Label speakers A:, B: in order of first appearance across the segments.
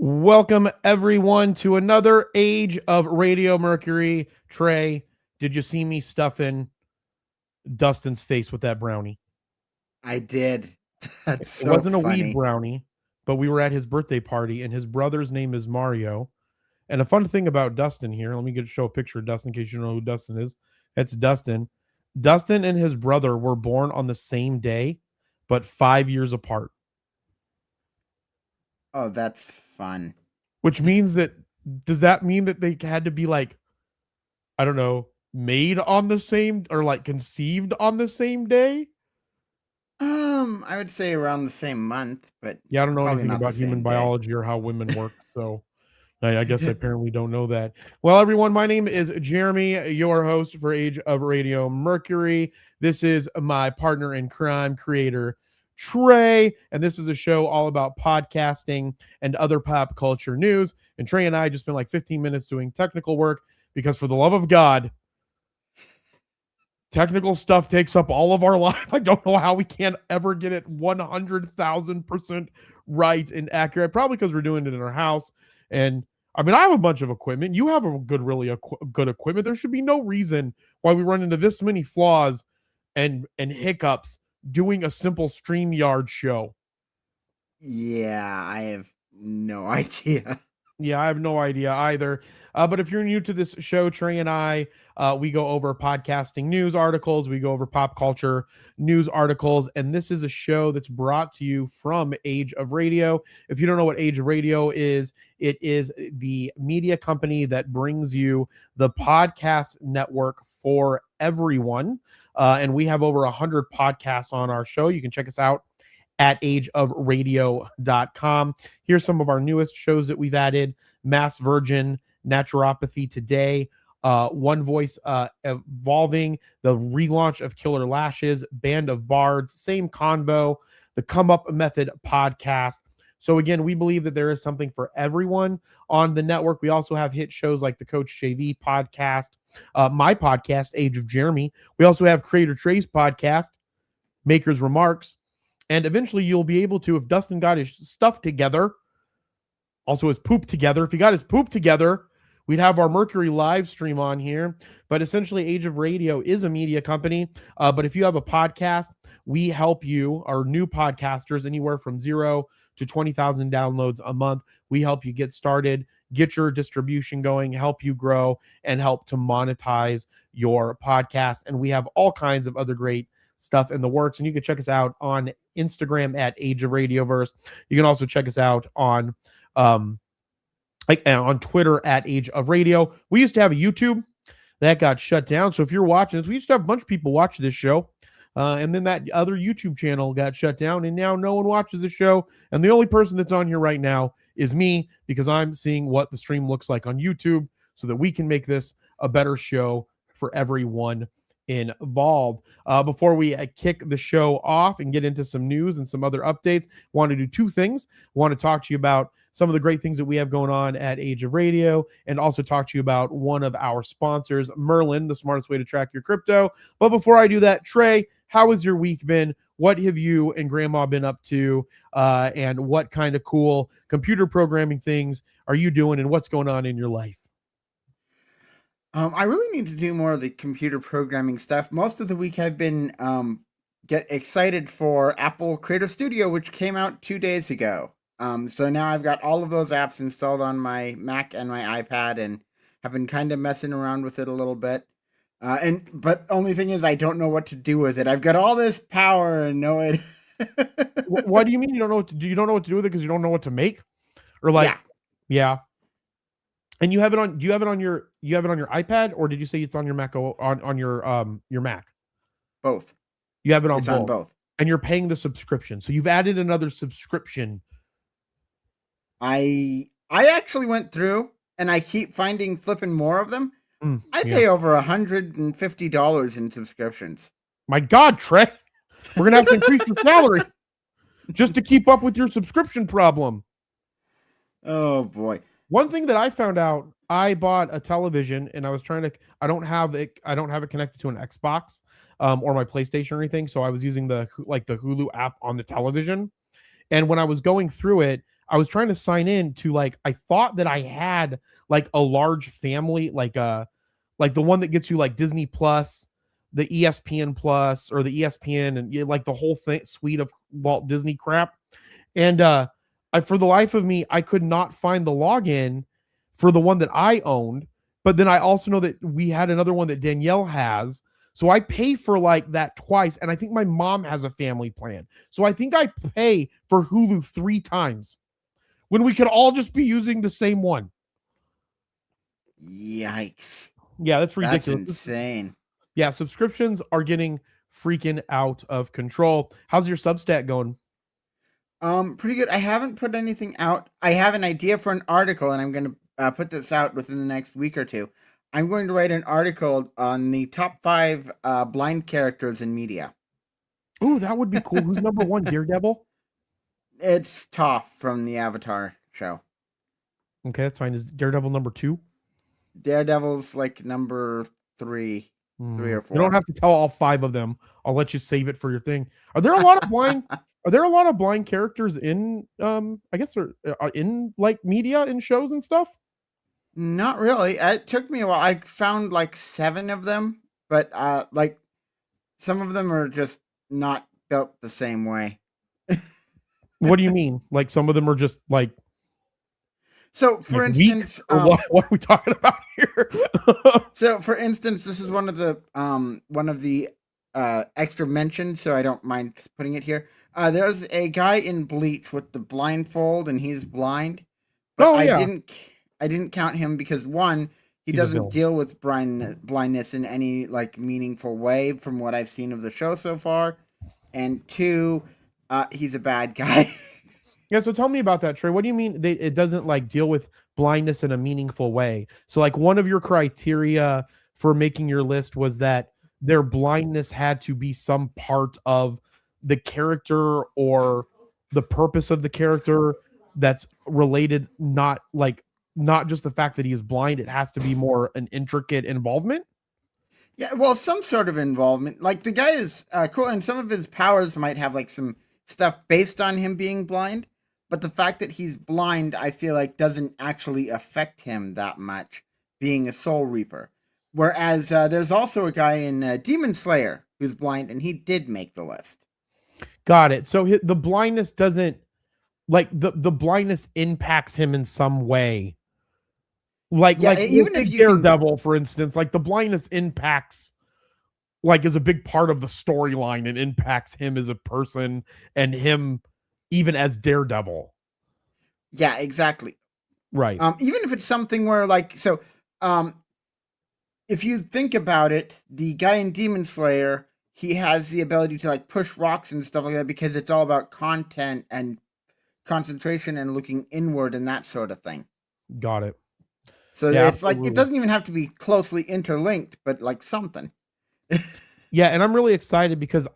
A: Welcome, everyone, to another Age of Radio Mercury. Trey, did you see me stuffing Dustin's face with that brownie?
B: I did. That's
A: It
B: so
A: wasn't a weed
B: funny.
A: brownie, but we were at his birthday party, and his brother's name is Mario. And a fun thing about Dustin here, let me show a picture of Dustin in case you don't know who Dustin is. It's Dustin. Dustin and his brother were born on the same day, but 5 years apart.
B: Oh, that's fun.
A: Which means that, does that mean that they had to be like, I don't know, made on the same or like conceived on the same day?
B: I would say around the same month, but
A: Yeah, I don't know
B: probably
A: anything
B: not the
A: about human
B: same day.
A: biology or how women work, so I guess I apparently don't know that. Well, everyone, my name is Jeremy, your host for Age of Radio Mercury. This is my partner in crime, creator Trey, and this is a show all about podcasting and other pop culture news. And Trey and I just spent like 15 minutes doing technical work because, for the love of God, technical stuff takes up all of our life. I don't know how we can't ever get it 100,000% right and accurate. Probably because we're doing it in our house. And I mean, I have a bunch of equipment. You have a good equipment. There should be no reason why we run into this many flaws and hiccups doing a simple StreamYard show.
B: Yeah, I have no idea.
A: Yeah, I have no idea either. But if you're new to this show, Trey and I, we go over podcasting news articles, we go over pop culture news articles, and this is a show that's brought to you from Age of Radio. If you don't know what Age of Radio is, it is the media company that brings you the podcast network for everyone. And we have over 100 podcasts on our show. You can check us out at ageofradio.com. Here's some of our newest shows that we've added: Mass Virgin, Naturopathy Today, One Voice Evolving, the relaunch of Killer Lashes, Band of Bards, Same Convo, the Come Up Method podcast. So again, we believe that there is something for everyone on the network. We also have hit shows like the Coach JV podcast, my podcast, Age of Jeremy. We also have Creator Trey's podcast, Maker's Remarks. And eventually you'll be able to, if Dustin got his stuff together, also his poop together, if he got his poop together, we'd have our Mercury live stream on here. But essentially, Age of Radio is a media company. But if you have a podcast, we help you, our new podcasters, anywhere from 0 to 20,000 downloads a month. We help you get started, get your distribution going, help you grow, and help to monetize your podcast. And we have all kinds of other great stuff in the works. And you can check us out on Instagram at Age of Radioverse. You can also check us out on Twitter at Age of Radio. We used to have a YouTube that got shut down. So if you're watching this, we used to have a bunch of people watch this show. And then that other YouTube channel got shut down, and now no one watches the show. And the only person that's on here right now is me, because I'm seeing what the stream looks like on YouTube so that we can make this a better show for everyone involved. Before we kick the show off and get into some news and some other updates, want to do two things. Want to talk to you about some of the great things that we have going on at Age of Radio, and also talk to you about one of our sponsors, Merlin, the smartest way to track your crypto. But before I do that, Trey, how has your week been? What have you and Grandma been up to? And what kind of cool computer programming things are you doing, and what's going on in your life?
B: I really need to do more of the computer programming stuff. Most of the week I've been get excited for Apple Creator Studio, which came out 2 days ago. So now I've got all of those apps installed on my Mac and my iPad, and have been kind of messing around with it a little bit. But only thing is, I don't know what to do with it. I've got all this power and no it.
A: What do you mean you don't know what to do? You don't know what to do with it because you don't know what to make, or like, yeah. And you have it on? Do you have it on your iPad, or did you say it's on your Mac? On your Mac?
B: Both.
A: You have it on
B: it's
A: both.
B: On both.
A: And you're paying the subscription, so you've added another subscription.
B: I actually went through, and I keep finding flipping more of them. I pay over $150 in subscriptions.
A: My God, Trey, we're gonna have to increase your salary just to keep up with your subscription problem.
B: Oh boy.
A: One thing that I found out, I bought a television, and I was trying to, I don't have it connected to an Xbox or my PlayStation or anything. So I was using the Hulu app on the television. And when I was going through it, I was trying to sign in to like, I thought that I had like a large family, like the one that gets you like Disney Plus, the ESPN Plus, or the ESPN, and like the whole thing suite of Walt Disney crap. And for the life of me, I could not find the login for the one that I owned. But then I also know that we had another one that Danielle has. So I pay for like that twice. And I think my mom has a family plan. So I think I pay for Hulu 3 times when we could all just be using the same one.
B: Yikes.
A: Yeah, that's
B: That's
A: ridiculous.
B: insane.
A: Yeah, subscriptions are getting freaking out of control. How's your Substack going?
B: Pretty good. I haven't put anything out. I have an idea for an article, and I'm going to put this out within the next week or two. I'm going to write an article on the top 5 blind characters in media.
A: Ooh, that would be cool. Who's number 1? Daredevil?
B: It's Toph from the Avatar show.
A: Okay, that's fine. Is Daredevil number 2?
B: Daredevil's like number 3, 3 or 4.
A: You don't have to tell all 5 of them. I'll let you save it for your thing. Are there a lot of blind? Are there a lot of blind characters in? I guess they're in like media and shows and stuff.
B: Not really. It took me a while. I found like 7 of them, but like some of them are just not built the same way.
A: What do you mean? Like some of them are just like.
B: So, for
A: like
B: instance,
A: what are we talking about here?
B: So, for instance, this is one of the extra mentions, so I don't mind putting it here. There's a guy in Bleach with the blindfold, and he's blind. But
A: Oh yeah,
B: I didn't count him because one, he
A: He's a
B: doesn't
A: villain.
B: deal with blindness in any like meaningful way from what I've seen of the show so far, and two, he's a bad guy.
A: Yeah, so tell me about that, Trey. What do you mean it doesn't like deal with blindness in a meaningful way? So like one of your criteria for making your list was that their blindness had to be some part of the character or the purpose of the character that's related, not just the fact that he is blind. It has to be more an intricate involvement.
B: Yeah, well, some sort of involvement. Like the guy is cool, and some of his powers might have like some stuff based on him being blind. But the fact that he's blind, I feel like, doesn't actually affect him that much, being a Soul Reaper. Whereas there's also a guy in Demon Slayer who's blind, and he did make the list.
A: Got it. So the blindness doesn't like the blindness impacts him in some way. Like
B: Even if you
A: Daredevil, for instance, like the blindness impacts like is a big part of the storyline and impacts him as a person and him even as Daredevil.
B: Yeah, exactly.
A: Right.
B: Even if it's something where like so, if you think about it, the guy in Demon Slayer, he has the ability to like push rocks and stuff like that because it's all about content and concentration and looking inward and that sort of thing.
A: Got it.
B: So
A: Yeah,
B: it's like it doesn't even have to be closely interlinked, but like something.
A: Yeah, and I'm really excited because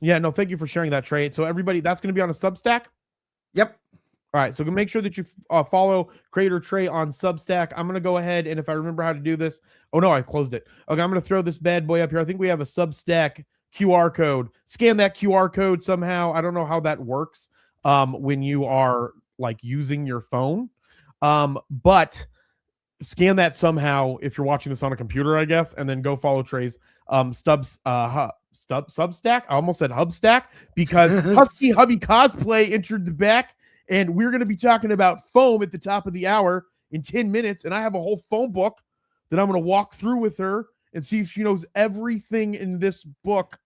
A: yeah, no, thank you for sharing that, Trey. So everybody, that's going to be on a Substack.
B: Yep.
A: All right, so make sure that you follow Creator Trey on Substack. I'm going to go ahead and if I remember how to do this, oh no, I closed it. Okay, I'm going to throw this bad boy up here. I think we have a Substack QR code. Scan that QR code somehow. I don't know how that works when you are like using your phone, but scan that somehow if you're watching this on a computer, I guess, and then go follow Trey's Substack. I almost said Hubstack because Husky Hubby Cosplay entered the back, and we're going to be talking about foam at the top of the hour in 10 minutes. And I have a whole foam book that I'm going to walk through with her and see if she knows everything in this book.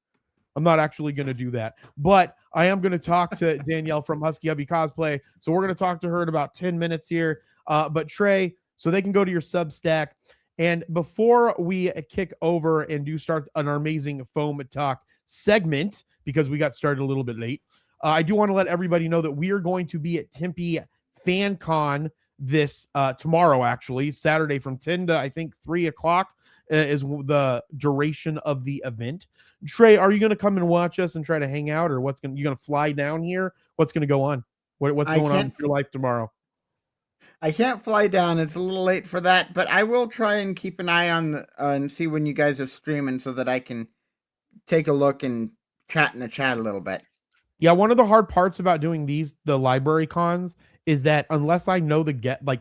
A: I'm not actually going to do that, but I am going to talk to Danielle from Husky Hubby Cosplay. So we're going to talk to her in about 10 minutes here. But Trey, so they can go to your Substack. And before we kick over and do start an amazing foam talk segment, because we got started a little bit late, I do want to let everybody know that we are going to be at Tempe FanCon this tomorrow, actually, Saturday from 10 to I think 3 o'clock is the duration of the event. Trey, are you going to come and watch us and try to hang out, or you going to fly down here? What's going to go on? What's going on in your life tomorrow?
B: I can't fly down. It's a little late for that, but I will try and keep an eye on and see when you guys are streaming so that I can take a look and chat in the chat a little bit.
A: Yeah, one of the hard parts about doing the library cons, is that unless I know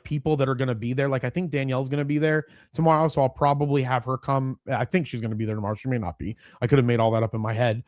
A: people that are going to be there, like I think Danielle's going to be there tomorrow, so I'll probably have her come. I think she's going to be there tomorrow. She may not be. I could have made all that up in my head.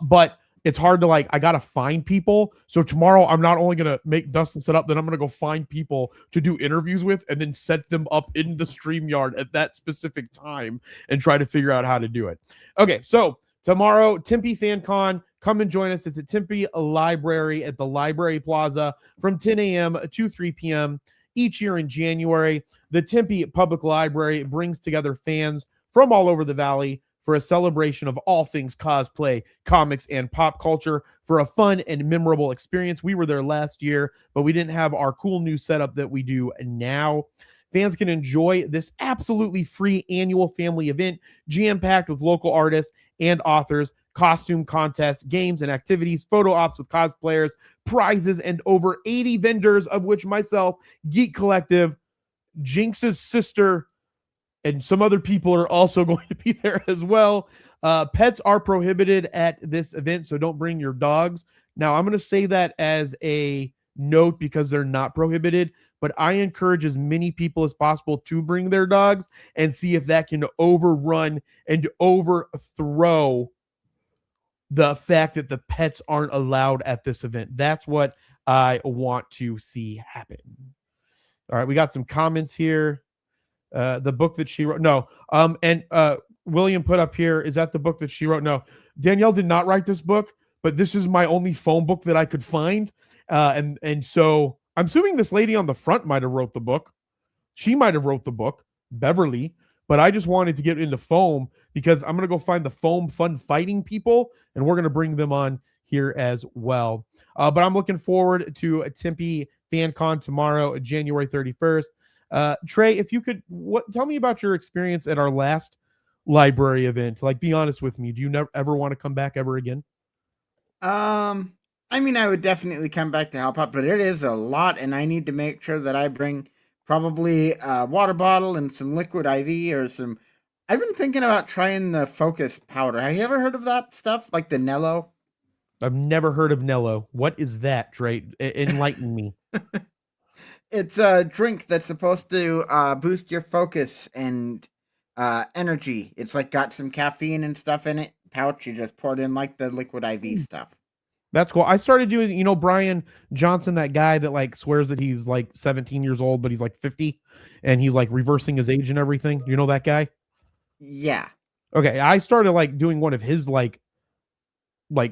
A: But it's hard to I got to find people. So tomorrow I'm not only going to make Dustin set up, then I'm going to go find people to do interviews with and then set them up in the StreamYard at that specific time and try to figure out how to do it. Okay, so tomorrow, Tempe FanCon. Come and join us. It's at Tempe Library at the Library Plaza from 10 a.m. to 3 p.m. each year in January. The Tempe Public Library brings together fans from all over the valley for a celebration of all things cosplay, comics, and pop culture for a fun and memorable experience. We were there last year, but we didn't have our cool new setup that we do now. Fans can enjoy this absolutely free annual family event, jam-packed with local artists and authors, costume contests, games and activities, photo ops with cosplayers, prizes, and over 80 vendors, of which myself, Geek Collective, Jinx's sister, and some other people are also going to be there as well. Pets are prohibited at this event, so don't bring your dogs. Now, I'm going to say that as a note because they're not prohibited, but I encourage as many people as possible to bring their dogs and see if that can overrun and overthrow the fact that the pets aren't allowed at this event. That's what I want to see happen. All right, we got some comments here. The book that she wrote. No. And William put up here, is that the book that she wrote? No. Danielle did not write this book, but this is my only phone book that I could find. And so I'm assuming this lady on the front might have wrote the book. She might have wrote the book, Beverly, but I just wanted to get into foam because I'm going to go find the foam fun fighting people, and we're going to bring them on here as well. But I'm looking forward to a Tempe FanCon tomorrow, January 31st. Trey, if you could, tell me about your experience at our last library event. Like, be honest with me. Do you ever want to come back ever again?
B: I mean, I would definitely come back to help out, but it is a lot, and I need to make sure that I bring probably a water bottle and some liquid IV or some. I've been thinking about trying the focus powder. Have you ever heard of that stuff, like the Nello?
A: I've never heard of Nello. What is that, Trey? Enlighten me.
B: It's a drink that's supposed to boost your focus and energy. It's like got some caffeine and stuff in it. Pouch, you just pour it in like the liquid IV stuff.
A: That's cool. I started doing, Brian Johnson, that guy that like swears that he's like 17 years old, but he's like 50 and he's like reversing his age and everything. You know that guy?
B: Yeah.
A: Okay. I started like doing one of his like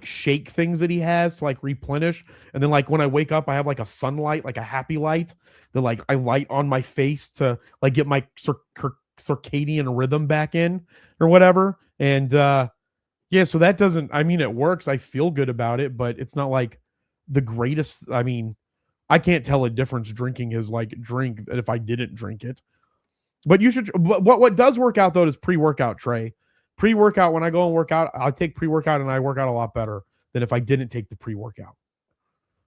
A: shake things that he has to like replenish. And then like when I wake up, I have like a sunlight, like a happy light that like I light on my face to like get my circadian rhythm back in or whatever. And, yeah, so that doesn't, I mean, it works. I feel good about it, but it's not like the greatest. I mean, I can't tell a difference drinking his like drink if I didn't drink it. But you should, what does work out though is pre-workout, Trey. Pre-workout, when I go and work out, I take pre-workout and I work out a lot better than if I didn't take the pre-workout.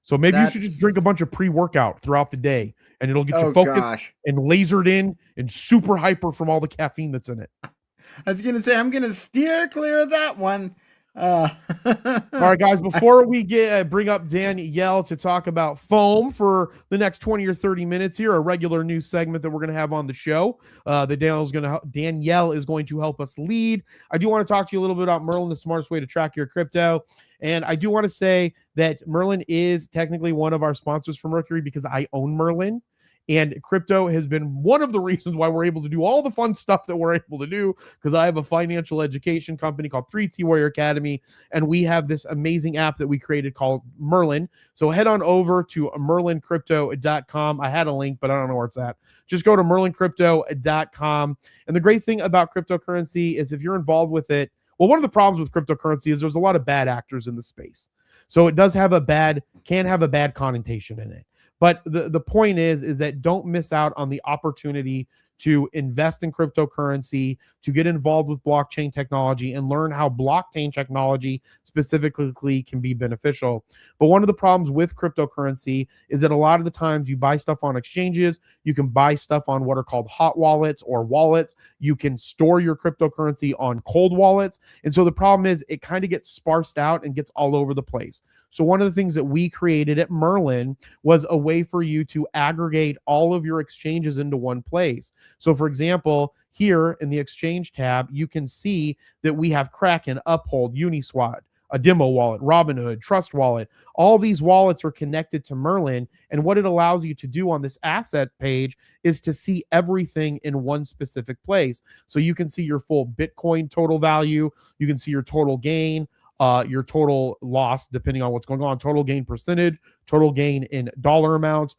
A: So maybe you should just drink a bunch of pre-workout throughout the day and it'll get you focused and lasered in and super hyper from all the caffeine that's in it.
B: I was going to say, I'm going to steer clear of that one.
A: All right, guys, before we bring up Danielle to talk about foam for the next 20 or 30 minutes here, a regular new segment that we're going to have on the show that Danielle is going to help us lead. I do want to talk to you a little bit about Merlin, the smartest way to track your crypto. And I do want to say that Merlin is technically one of our sponsors for Mercury because I own Merlin. And crypto has been one of the reasons why we're able to do all the fun stuff that we're able to do, because I have a financial education company called 3T Warrior Academy, and we have this amazing app that we created called Merlin. So head on over to merlincrypto.com. I had a link, but I don't know where it's at. Just go to merlincrypto.com. And the great thing about cryptocurrency is if you're involved with it, well, one of the problems with cryptocurrency is there's a lot of bad actors in the space. So it can have a bad connotation in it. But the point is that don't miss out on the opportunity to invest in cryptocurrency, to get involved with blockchain technology, and learn how blockchain technology specifically can be beneficial. But one of the problems with cryptocurrency is that a lot of the times you buy stuff on exchanges, you can buy stuff on what are called hot wallets or wallets. You can store your cryptocurrency on cold wallets. And so the problem is it kind of gets sparsed out and gets all over the place. So one of the things that we created at Merlin was a way for you to aggregate all of your exchanges into one place. So for example, here in the exchange tab, you can see that we have Kraken, Uphold, Uniswap, a demo wallet, Robinhood, Trust Wallet. All these wallets are connected to Merlin. And what it allows you to do on this asset page is to see everything in one specific place. So you can see your full Bitcoin total value. You can see your total gain, your total loss, depending on what's going on, total gain percentage, total gain in dollar amounts,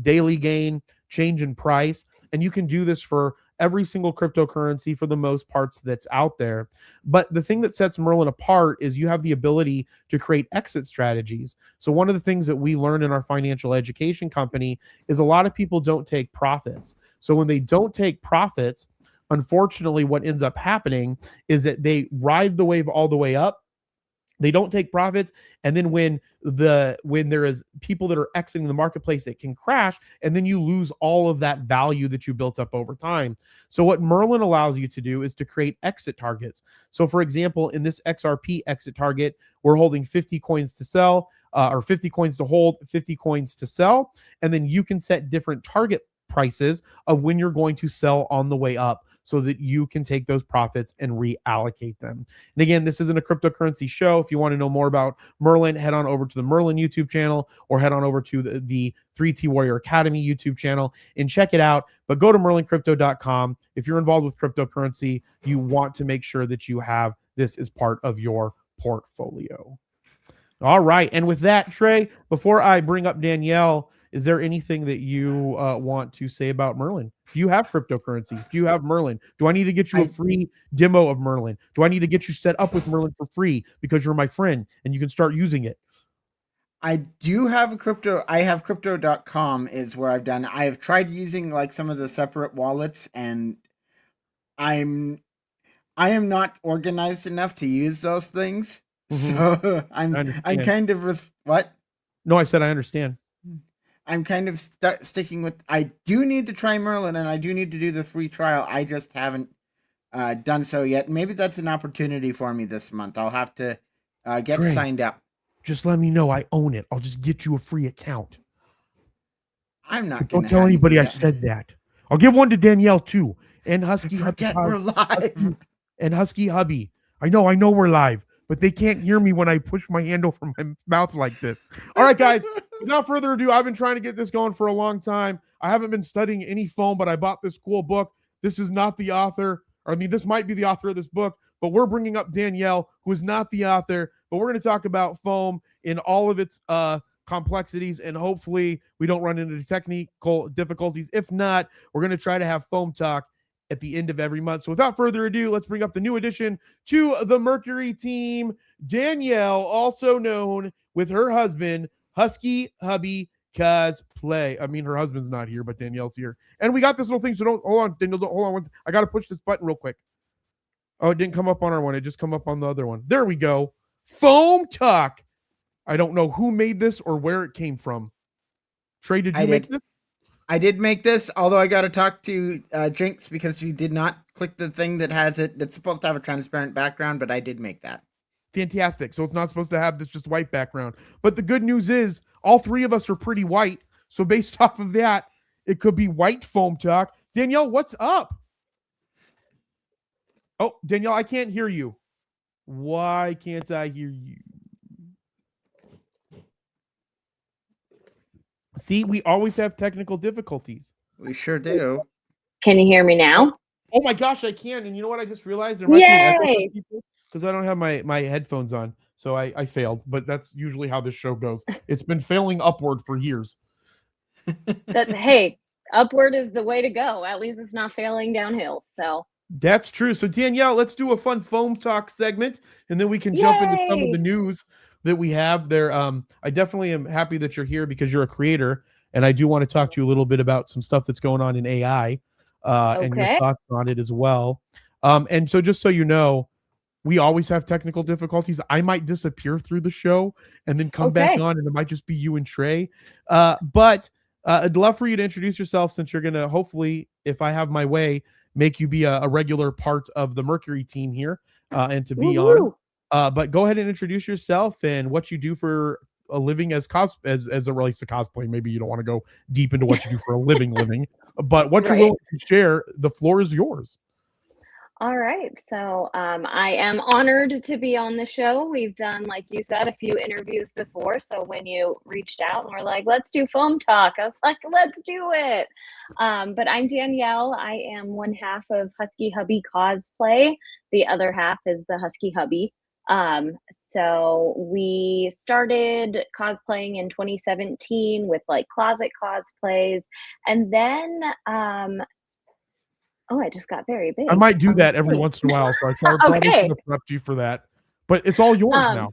A: daily gain, change in price. And you can do this for every single cryptocurrency for the most parts that's out there. But the thing that sets Merlin apart is you have the ability to create exit strategies. So one of the things that we learned in our financial education company is a lot of people don't take profits. So when they don't take profits, unfortunately, what ends up happening is that they ride the wave all the way up. They don't take profits, and then when there is people that are exiting the marketplace, it can crash, and then you lose all of that value that you built up over time. So what Merlin allows you to do is to create exit targets. So for example, in this XRP exit target, we're holding 50 coins to sell, or 50 coins to hold, 50 coins to sell, and then you can set different target prices of when you're going to sell on the way up, so that you can take those profits and reallocate them. And again, this isn't a cryptocurrency show. If you want to know more about Merlin, head on over to the Merlin YouTube channel, or head on over to the 3T Warrior Academy YouTube channel and check it out. But go to merlincrypto.com. If you're involved with cryptocurrency, you want to make sure that you have this as part of your portfolio. All right. And with that, Trey, before I bring up Danielle, is there anything that you want to say about Merlin? Do you have cryptocurrency? Do you have Merlin? Do I need to get you a free demo of Merlin? Do I need to get you set up with Merlin for free because you're my friend and you can start using it?
B: I do have a crypto. I have crypto.com is where I've done. I have tried using like some of the separate wallets, and I am not organized enough to use those things. So I'm kind of with what?
A: No, I said I understand.
B: I'm kind of sticking with. I do need to try Merlin, and I do need to do the free trial. I just haven't done so yet. Maybe that's an opportunity for me this month. I'll have to get signed up.
A: Just let me know. I own it. I'll just get you a free account.
B: I'm not.
A: Don't tell anybody I said that. I'll give one to Danielle too, and Husky.
B: Forget we're live.
A: And Husky Hubby. I know we're live, but they can't hear me when I push my handle from my mouth like this. All right, guys. Without further ado, I've been trying to get this going for a long time. I haven't been studying any foam, but I bought this cool book. This is not the author. This might be the author of this book, but we're bringing up Danielle, who is not the author. But we're going to talk about foam in all of its complexities, and hopefully we don't run into technical difficulties. If not, we're going to try to have foam talk at the end of every month. So without further ado, let's bring up the new addition to the Mercury team, Danielle, also known with her husband, Husky Hubby Cosplay. I mean, her husband's not here, but Danielle's here. And we got this little thing, so don't, hold on, Danielle, hold on. I got to push this button real quick. Oh, it didn't come up on our one. It just come up on the other one. There we go. Foam Talk. I don't know who made this or where it came from. Trey, did you make this?
B: I did make this, although I got to talk to Jinx because she did not click the thing that has it. It's supposed to have a transparent background, but I did make that.
A: Fantastic. So it's not supposed to have this just white background. But the good news is all three of us are pretty white. So based off of that, it could be white Foam Talk. Danielle, what's up? Oh, Danielle, I can't hear you. Why can't I hear you? See, we always have technical difficulties.
B: We sure do.
C: Can you hear me now?
A: Oh my gosh, I can. And you know what I just realized? There might be an echo people because I don't have my headphones on. So I failed, but that's usually how this show goes. It's been failing upward for years.
C: Hey, upward is the way to go. At least it's not failing downhill. So
A: that's true. So Danielle, let's do a fun foam talk segment, and then we can jump into some of the news that we have there. I definitely am happy that you're here because you're a creator, and I do want to talk to you a little bit about some stuff that's going on in AI. and your thoughts on it as well. And so just so you know, we always have technical difficulties. I might disappear through the show and then come back on, and it might just be you and Trey. But I'd love for you to introduce yourself, since you're going to hopefully, if I have my way, make you be a regular part of the Mercury team here and to be on. But go ahead and introduce yourself and what you do for a living as it relates to cosplay. Maybe you don't want to go deep into what you do for a living, but what you're willing to share, the floor is yours.
C: All right. So I am honored to be on the show. We've done, like you said, a few interviews before. So when you reached out and were like, let's do foam talk, I was like, let's do it. But I'm Danielle. I am one half of Husky Hubby Cosplay. The other half is the Husky Hubby. So we started cosplaying in 2017 with like closet cosplays. And then oh, I just got very big.
A: I might do that every once in a while, so I probably should have prepped you for that. But it's all yours now.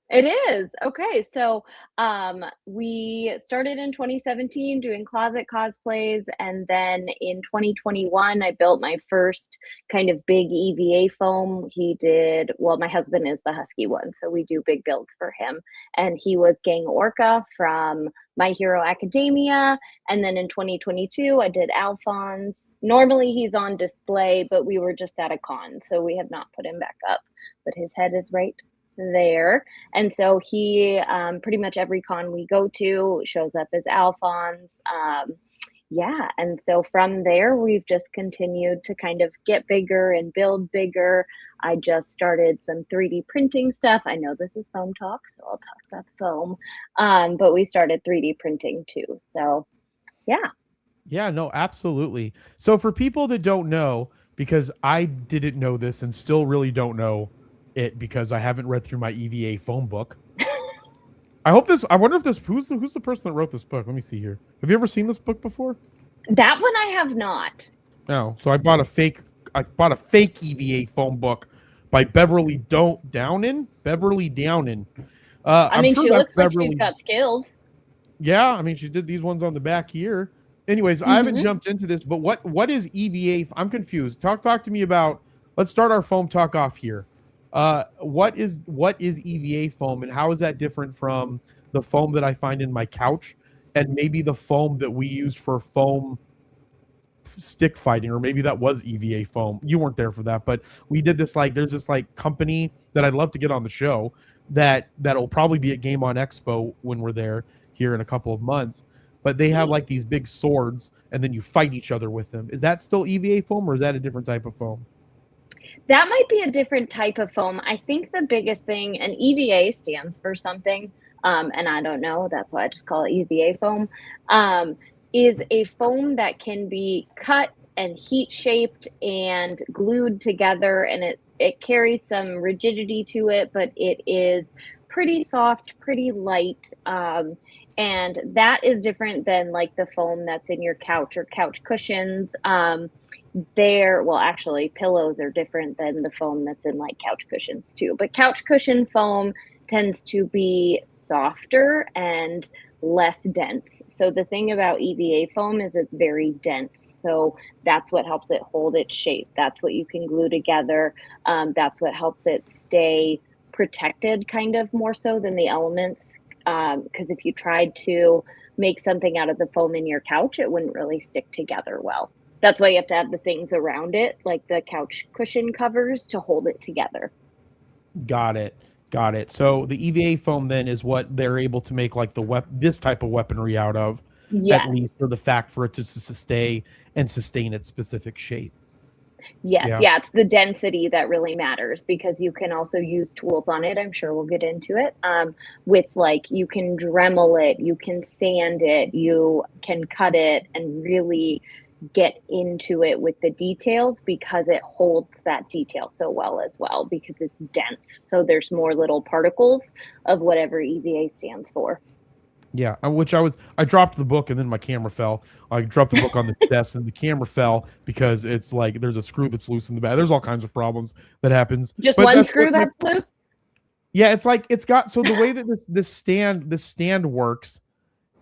C: It is. Okay. So we started in 2017 doing closet cosplays. And then in 2021, I built my first kind of big EVA foam. My husband is the Husky one. So we do big builds for him. And he was Gang Orca from My Hero Academia. And then in 2022, I did Alphonse. Normally he's on display, but we were just at a con, so we have not put him back up. But his head is right there. And so he pretty much every con we go to shows up as Alphonse. And so from there we've just continued to kind of get bigger and build bigger. I just started some 3D printing stuff. I know this is foam talk, so I'll talk about the foam, but we started 3D printing too. So yeah,
A: no, absolutely. So for people that don't know, because I didn't know this and still really don't know it because I haven't read through my EVA foam book. I wonder if who's the person that wrote this book? Let me see here. Have you ever seen this book before?
C: That one I have not.
A: No. So I bought a fake EVA foam book by Beverly Downin.
C: I mean, she looks like she's got skills.
A: Yeah, I mean, she did these ones on the back here. Anyways, I haven't jumped into this, but what is EVA? I'm confused. Talk to me about. Let's start our foam talk off here. What is EVA foam, and how is that different from the foam that I find in my couch, and maybe the foam that we used for foam stick fighting, or maybe that was EVA foam. You weren't there for that, but we did this, like, there's this like company that I'd love to get on the show that'll probably be at Game On Expo when we're there here in a couple of months. But they have like these big swords, and then you fight each other with them. Is that still EVA foam, or is that a different type of foam?
C: That might be a different type of foam. I think the biggest thing, and EVA stands for something, and I don't know, that's why I just call it EVA foam, is a foam that can be cut and heat shaped and glued together, and it carries some rigidity to it, but it is pretty soft, pretty light, and that is different than like the foam that's in your couch or couch cushions. Actually, pillows are different than the foam that's in like couch cushions too. But couch cushion foam tends to be softer and less dense. So the thing about EVA foam is it's very dense. So that's what helps it hold its shape. That's what you can glue together. That's what helps it stay protected, kind of more so than the elements. Because if you tried to make something out of the foam in your couch, it wouldn't really stick together well. That's why you have to have the things around it, like the couch cushion covers, to hold it together. Got it.
A: So the EVA foam then is what they're able to make like this type of weaponry out of,
C: yes.
A: At least for the fact for it to sustain its specific shape.
C: Yes, yeah, it's the density that really matters, because you can also use tools on it. I'm sure we'll get into it. With like, you can Dremel it, you can sand it, you can cut it, and really get into it with the details, because it holds that detail so well as well, because it's dense. So there's more little particles of whatever EVA stands for.
A: Yeah, I dropped the book and then my camera fell. I dropped the book on the desk and the camera fell because it's like there's a screw that's loose in the back. There's all kinds of problems that happens.
C: Just one screw that's loose?
A: Yeah, it's like it's got, so the way that this stand works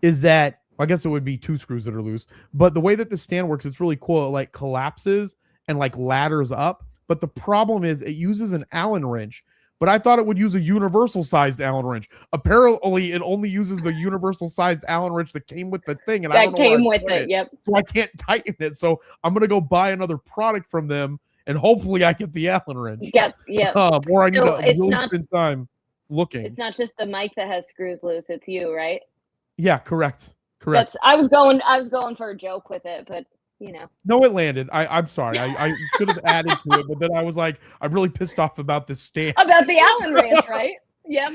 A: is that I guess it would be 2 screws that are loose. But the way that the stand works, it's really cool. It like collapses and like ladders up. But the problem is it uses an Allen wrench. But I thought it would use a universal sized Allen wrench. Apparently, it only uses the universal sized Allen wrench that came with the thing, and I don't
C: That
A: know where
C: came
A: I
C: with
A: put
C: it. Yep.
A: so I can't tighten it. So I'm gonna go buy another product from them, and hopefully I get the Allen wrench.
C: Yep. Yep.
A: Or I need
C: So
A: to
C: it's
A: really
C: not
A: spend time looking.
C: it's not just the mic that has screws loose, it's you, right?
A: Yeah, correct. Correct.
C: I was going for a joke with it, but you know.
A: No, it landed. I'm sorry. I should have added to it, but then I was like, I'm really pissed off about this stand.
C: About the Allen wrench, right? Yep.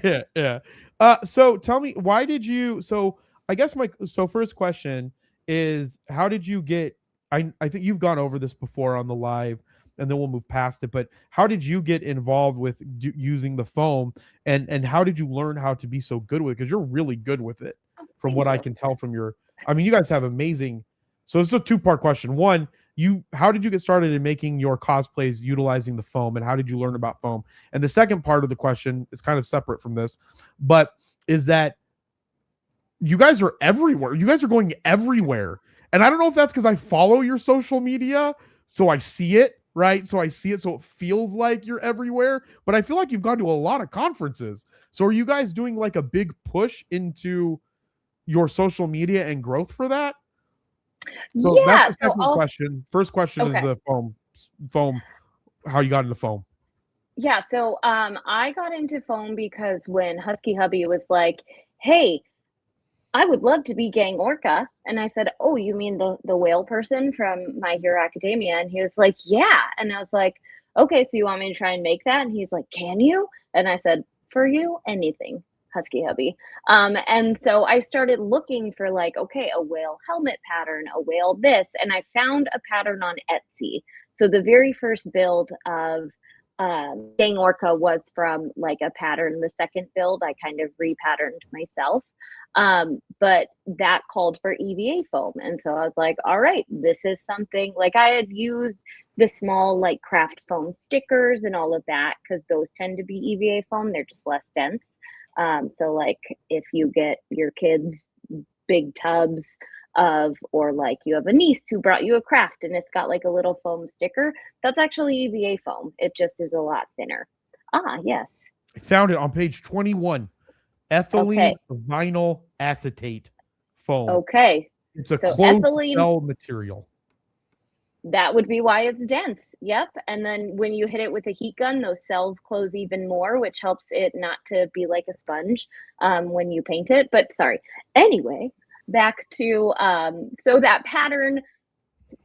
A: Yeah, yeah. So tell me, why did you? So I guess first question is, how did you get? I think you've gone over this before on the live, and then we'll move past it. But how did you get involved with using the foam, and how did you learn how to be so good with it? Because you're really good with it, from what I can tell from your. I mean, you guys have amazing. So it's a 2-part question. One, how did you get started in making your cosplays utilizing the foam, and how did you learn about foam? And the second part of the question is kind of separate from this, but is that you guys are everywhere. You guys are going everywhere. And I don't know if that's because I follow your social media, so I see it, right? So I see it, so it feels like you're everywhere. But I feel like you've gone to a lot of conferences. So are you guys doing like a big push into your social media and growth for that? So
C: yeah.
A: that's the second question. First question is the foam, how you got into foam.
C: Yeah, so I got into foam because when Husky Hubby was like, "Hey, I would love to be Gang Orca," and I said, "Oh, you mean the whale person from My Hero Academia?" And he was like, "Yeah," and I was like, "Okay, so you want me to try and make that?" And he's like, "Can you?" And I said, "For you, anything." Husky Hubby. And so I started looking for like, okay, a whale helmet pattern, a whale this, and I found a pattern on Etsy. So the very first build of Gang Orca was from like a pattern. The second build, I kind of repatterned myself. But that called for EVA foam. And so I was like, all right, this is something like I had used the small like craft foam stickers and all of that because those tend to be EVA foam. They're just less dense. So like if you get your kids big tubs of, or like you have a niece who brought you a craft and it's got like a little foam sticker, that's actually EVA foam. It just is a lot thinner. Ah, yes.
A: I found it on page 21. Ethylene vinyl acetate foam.
C: Okay.
A: It's a closed cell material.
C: That would be why it's dense. Yep. And then when you hit it with a heat gun, those cells close even more, which helps it not to be like a sponge when you paint it. But sorry. Anyway, back to so that pattern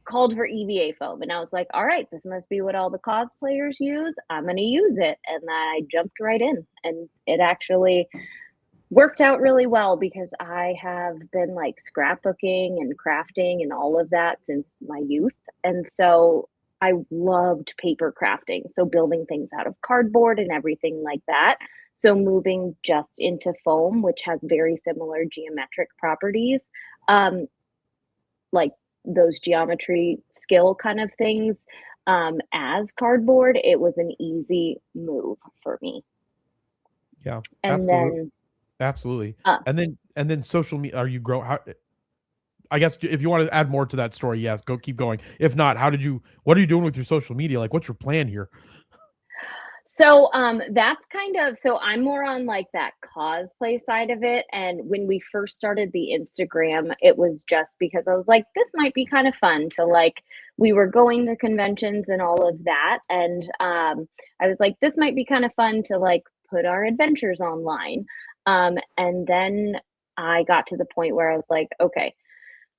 C: called for EVA foam. And I was like, all right, this must be what all the cosplayers use. I'm going to use it. And I jumped right in. And it actually worked out really well because I have been like scrapbooking and crafting and all of that since my youth. And so I loved paper crafting. So building things out of cardboard and everything like that. So moving just into foam, which has very similar geometric properties, like those geometry skill kind of things, as cardboard, it was an easy move for me.
A: Yeah.
C: And then
A: absolutely. And then social media, are you grow? I guess if you want to add more to that story, yes, keep going. If not, what are you doing with your social media? Like, what's your plan here?
C: So that's so I'm more on like that cosplay side of it. And when we first started the Instagram, it was just because I was like, this might be kind of fun to like, we were going to conventions and all of that. And I was like, this might be kind of fun to like put our adventures online. And then I got to the point where I was like, okay,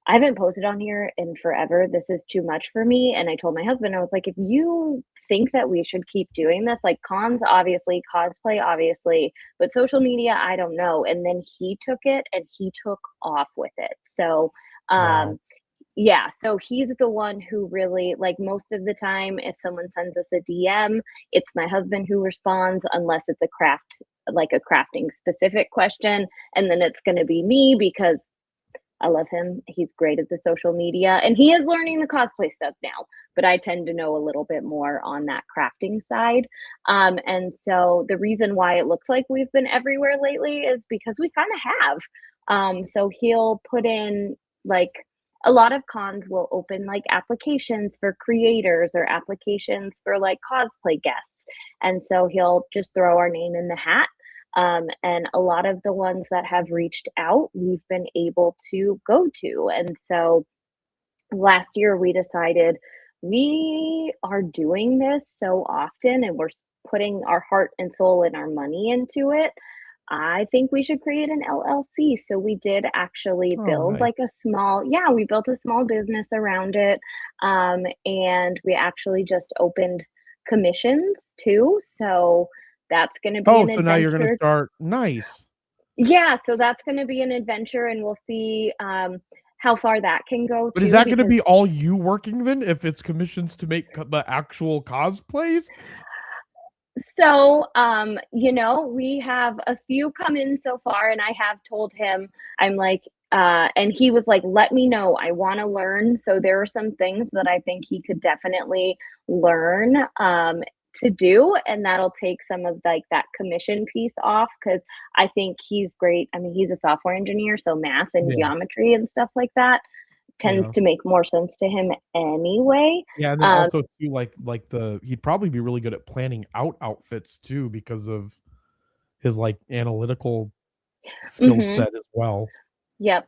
C: I haven't posted on here in forever. This is too much for me. And I told my husband, I was like, if you think that we should keep doing this, like cons, obviously, cosplay, obviously, but social media, I don't know. And then he took it and he took off with it. So,
A: Wow.
C: yeah, so he's the one who really, like most of the time, if someone sends us a DM, it's my husband who responds, unless it's like a crafting specific question. And then it's going to be me because I love him. He's great at the social media, and he is learning the cosplay stuff now, but I tend to know a little bit more on that crafting side. And so the reason why it looks like we've been everywhere lately is because we kind of have. So he'll put in like a lot of cons will open like applications for creators or applications for like cosplay guests. And so he'll just throw our name in the hat. And a lot of the ones that have reached out, we've been able to go to. And so last year we decided we are doing this so often and we're putting our heart and soul and our money into it. I think we should create an LLC. So we did actually build
A: nice.
C: like we built a small business around it. And we actually just opened commissions too. So that's going to be an adventure.
A: So now you're going to start. Nice.
C: Yeah. So that's going to be an adventure and we'll see how far that can go.
A: But is that going to be all you working then if it's commissions to make the actual cosplays?
C: So, we have a few come in so far, and I have told him, I'm like, and he was like, let me know. I want to learn. So there are some things that I think he could definitely learn to do, and that'll take some of like that commission piece off because I think he's great. I mean, he's a software engineer, so math and geometry and stuff like that tends to make more sense to him anyway.
A: Yeah, and then also too, like he'd probably be really good at planning out outfits too because of his like analytical skill set as well.
C: Yep.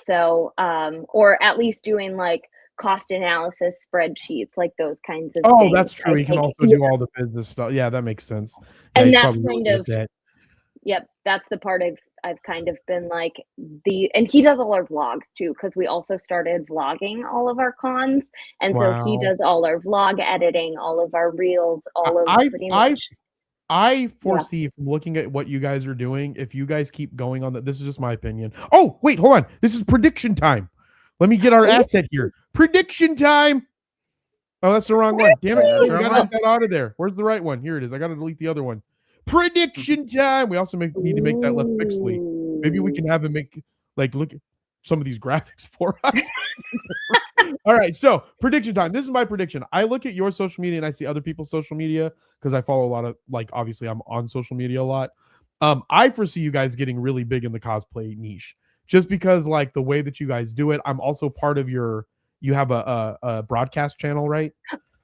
C: So, or at least doing like cost analysis spreadsheets, like those kinds of things.
A: That's true. He can also do all the business stuff. Yeah, that makes sense. Yeah,
C: and that's kind of that's the part I've kind of been like and he does all our vlogs too, because we also started vlogging all of our cons. And so he does all our vlog editing, all of our reels, pretty much.
A: I foresee from looking at what you guys are doing, if you guys keep going on that, this is just my opinion. Oh, wait, hold on. This is prediction time. Let me get our asset here. Prediction time. Oh, that's the wrong one. Damn it. I gotta get that out of there. Where's the right one? Here it is. I got to delete the other one. Prediction time. We also need to make that less pixely. Maybe we can have him look at some of these graphics for us. All right, so prediction time. This is my prediction. I look at your social media and I see other people's social media because I follow a lot of obviously I'm on social media a lot. I foresee you guys getting really big in the cosplay niche just because like the way that you guys do it. I'm also part of you have a broadcast channel, right?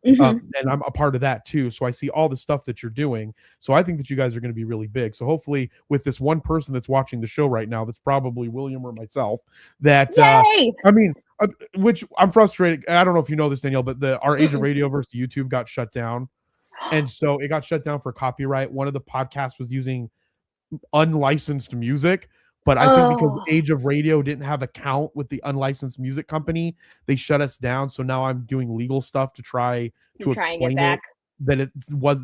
A: And I'm a part of that too. So I see all the stuff that you're doing. So I think that you guys are going to be really big. So hopefully with this one person that's watching the show right now, that's probably William or myself, that, which I'm frustrated. I don't know if you know this, Danielle, but our Age of Radio versus YouTube got shut down. And so it got shut down for copyright. One of the podcasts was using unlicensed music. But I think because Age of Radio didn't have a count with the unlicensed music company, they shut us down. So now I'm doing legal stuff to try to explain it that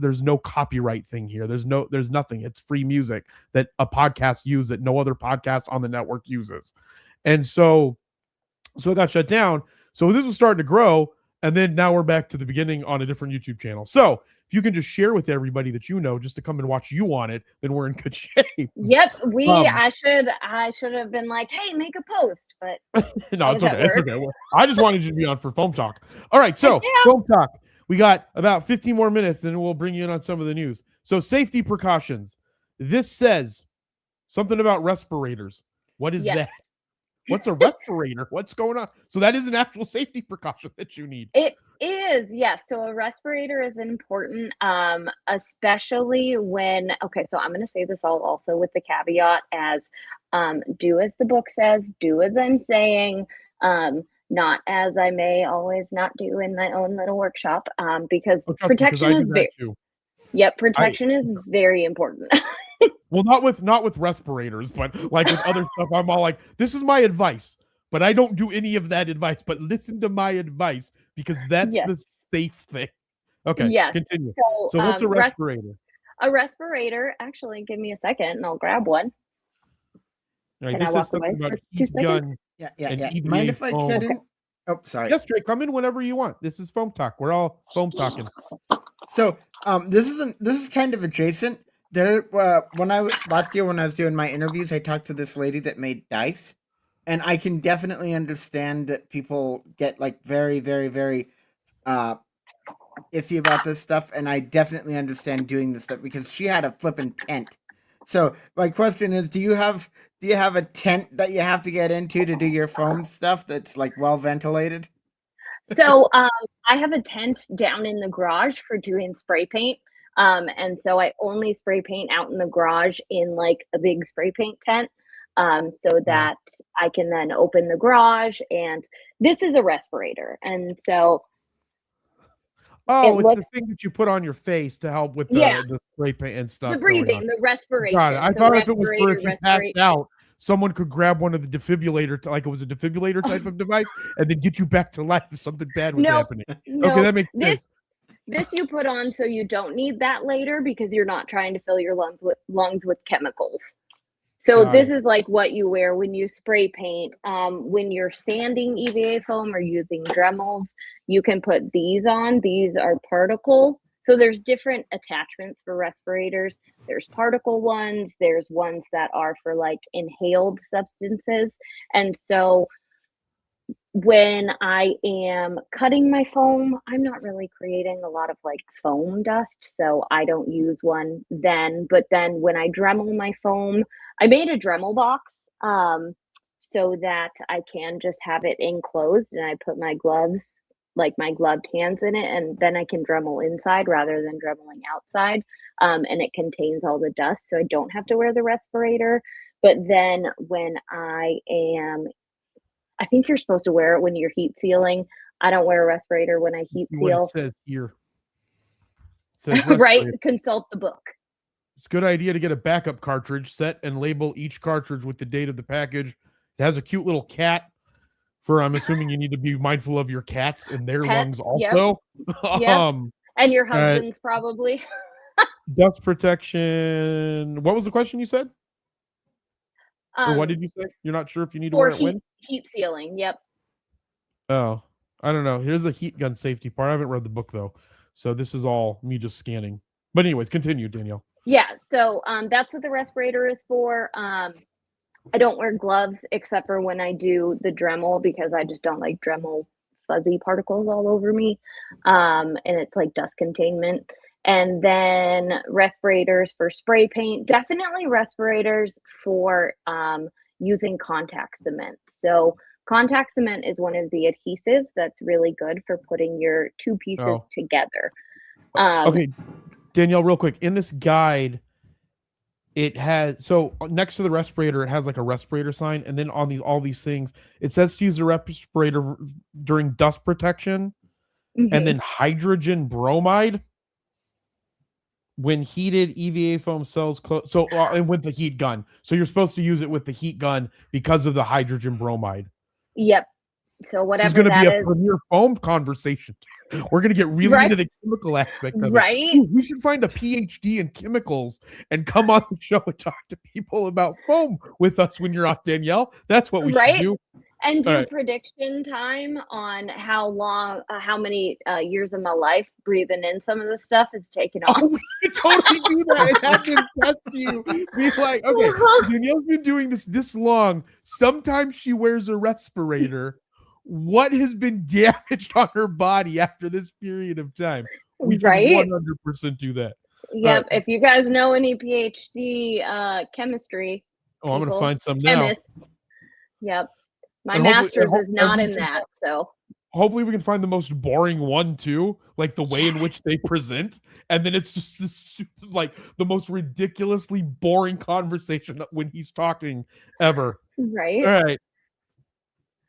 A: there's no copyright thing here. There's nothing. It's free music that a podcast uses that no other podcast on the network uses. And so it got shut down. So this was starting to grow. And then now we're back to the beginning on a different YouTube channel. So if you can just share with everybody that you know just to come and watch you on it, then we're in good shape.
C: Yep. I should have been like, hey, make a post, but
A: no, it's okay. It's okay. I just wanted you to be on for Foam Talk. All right, so Foam Talk. We got about 15 more minutes, then we'll bring you in on some of the news. So safety precautions. This says something about respirators. What is that? What's a respirator? What's going on? So that is an actual safety precaution that you need.
C: It is, yes. So a respirator is important, especially when, so I'm going to say this all also with the caveat as do as the book says, do as I'm saying, not as I may always not do in my own little workshop, because protection is protection is very important.
A: Well, not with respirators, but like with other stuff, I'm all like, this is my advice, but I don't do any of that advice, but listen to my advice because that's the safe thing. Okay, continue. So what's a respirator?
C: A respirator, actually, give me a second and I'll grab one.
A: All right, this is something about heat gun.
B: Yeah. Mind if I get in? Oh, sorry.
A: Yes, Drake, come in whenever you want. This is Foam Talk. We're all Foam Talking.
B: So this is kind of adjacent. There, last year when I was doing my interviews, I talked to this lady that made dice, And I can definitely understand that people get like very, very, very uh iffy about this stuff, and I definitely understand doing this stuff because she had a flippin' tent. So my question is, do you have a tent that you have to get into to do your foam stuff that's like well ventilated?
C: So, I have a tent down in the garage for doing spray paint. And so I only spray paint out in the garage in like a big spray paint tent. So
A: Yeah.
C: that I can then open the garage and this is a respirator. And so it
A: Oh, it's the
C: looks,
A: thing that you put on your face to help with
C: yeah,
A: the spray paint and
C: the
A: stuff going on.
C: breathing, the
A: Got it.
C: respiration.
A: I
C: So
A: thought if it was for
C: respirator,
A: if you passed
C: respirate.
A: out, someone could grab one of the defibrillator, like it was a defibrillator type of device, and then get you back to life if something bad was
C: Nope,
A: happening. Okay,
C: nope.
A: that makes
C: This
A: sense.
C: this you put on so you don't need that later because you're not trying to fill your lungs with chemicals. So
A: Got
C: this
A: it.
C: is like what you wear when you spray paint. When you're sanding EVA foam or using Dremels, you can put these on. These are particle. So there's different attachments for respirators. There's particle ones. There's ones that are for like inhaled substances. And so when I am cutting my foam, I'm not really creating a lot of like foam dust, so I don't use one then. But then when I Dremel my foam, I made a Dremel box so that I can just have it enclosed and I put my gloves, like my gloved hands in it, and then I can Dremel inside rather than Dremeling outside. And it contains all the dust, so I don't have to wear the respirator. But then when I think you're supposed to wear it when you're heat sealing. I don't wear a respirator when I
A: Let's
C: heat
A: see what it
C: seal.
A: says here. It says
C: Right?
A: respirator.
C: Consult the book.
A: It's a good idea to get a backup cartridge set and label each cartridge with the date of the package. It has a cute little cat for I'm assuming you need to be mindful of your cats and their lungs
C: Pets, yep,
A: also.
C: yep.
A: um,
C: And your
A: all right.
C: husband's probably.
A: Dust protection. What was the question you said? Or what
C: Um,
A: did you say? You're not sure if you need to
C: for
A: wear it
C: heat
A: when?
C: heat sealing, yep.
A: Oh, I don't know. Here's the heat gun safety part. I haven't read the book though. So this is all me just scanning. But anyways, continue, Danielle.
C: Yeah, so that's what the respirator is for. I don't wear gloves except for when I do the Dremel because I just don't like Dremel fuzzy particles all over me. And it's like dust containment. And then respirators for spray paint, definitely respirators for using contact cement. So, contact cement is one of the adhesives that's really good for putting your two pieces
A: Oh.
C: together. Um,
A: Okay, Danielle, real quick. In this guide, it has so next to the respirator, it has like a respirator sign, and then on all these things, it says to use a respirator during dust protection, and
C: mhm.
A: then hydrogen bromide when heated EVA foam cells close. So and with the heat gun, so you're supposed to use it with the heat gun because of the hydrogen bromide.
C: Yep. So,
A: This is
C: whatever
A: going to be
C: that
A: a
C: is,
A: premier foam conversation. We're going to get really
C: right?
A: into the chemical aspect of it.
C: Right?
A: Ooh, we should find a PhD in chemicals and come on the show and talk to people about foam with us when you're on, Danielle. That's what we should
C: Right?
A: do.
C: And
A: All
C: do
A: right.
C: prediction time on how long, how many years of my life breathing in some of this stuff is taken off.
A: Oh, we could totally do that and have them test you. Be like, okay, so Danielle's been doing this long. Sometimes she wears a respirator. What has been damaged on her body after this period of time? We should
C: Right?
A: 100% do that. All right.
C: Yep. If you guys know any PhD chemistry
A: Oh, I'm gonna
C: people,
A: find some now,
C: chemists, yep. My
A: and hopefully,
C: master's is not
A: we
C: in
A: can
C: that, so
A: hopefully we can find the most boring one too, like the way in which they present, and then it's just this, like the most ridiculously boring conversation when he's talking ever. All
C: right.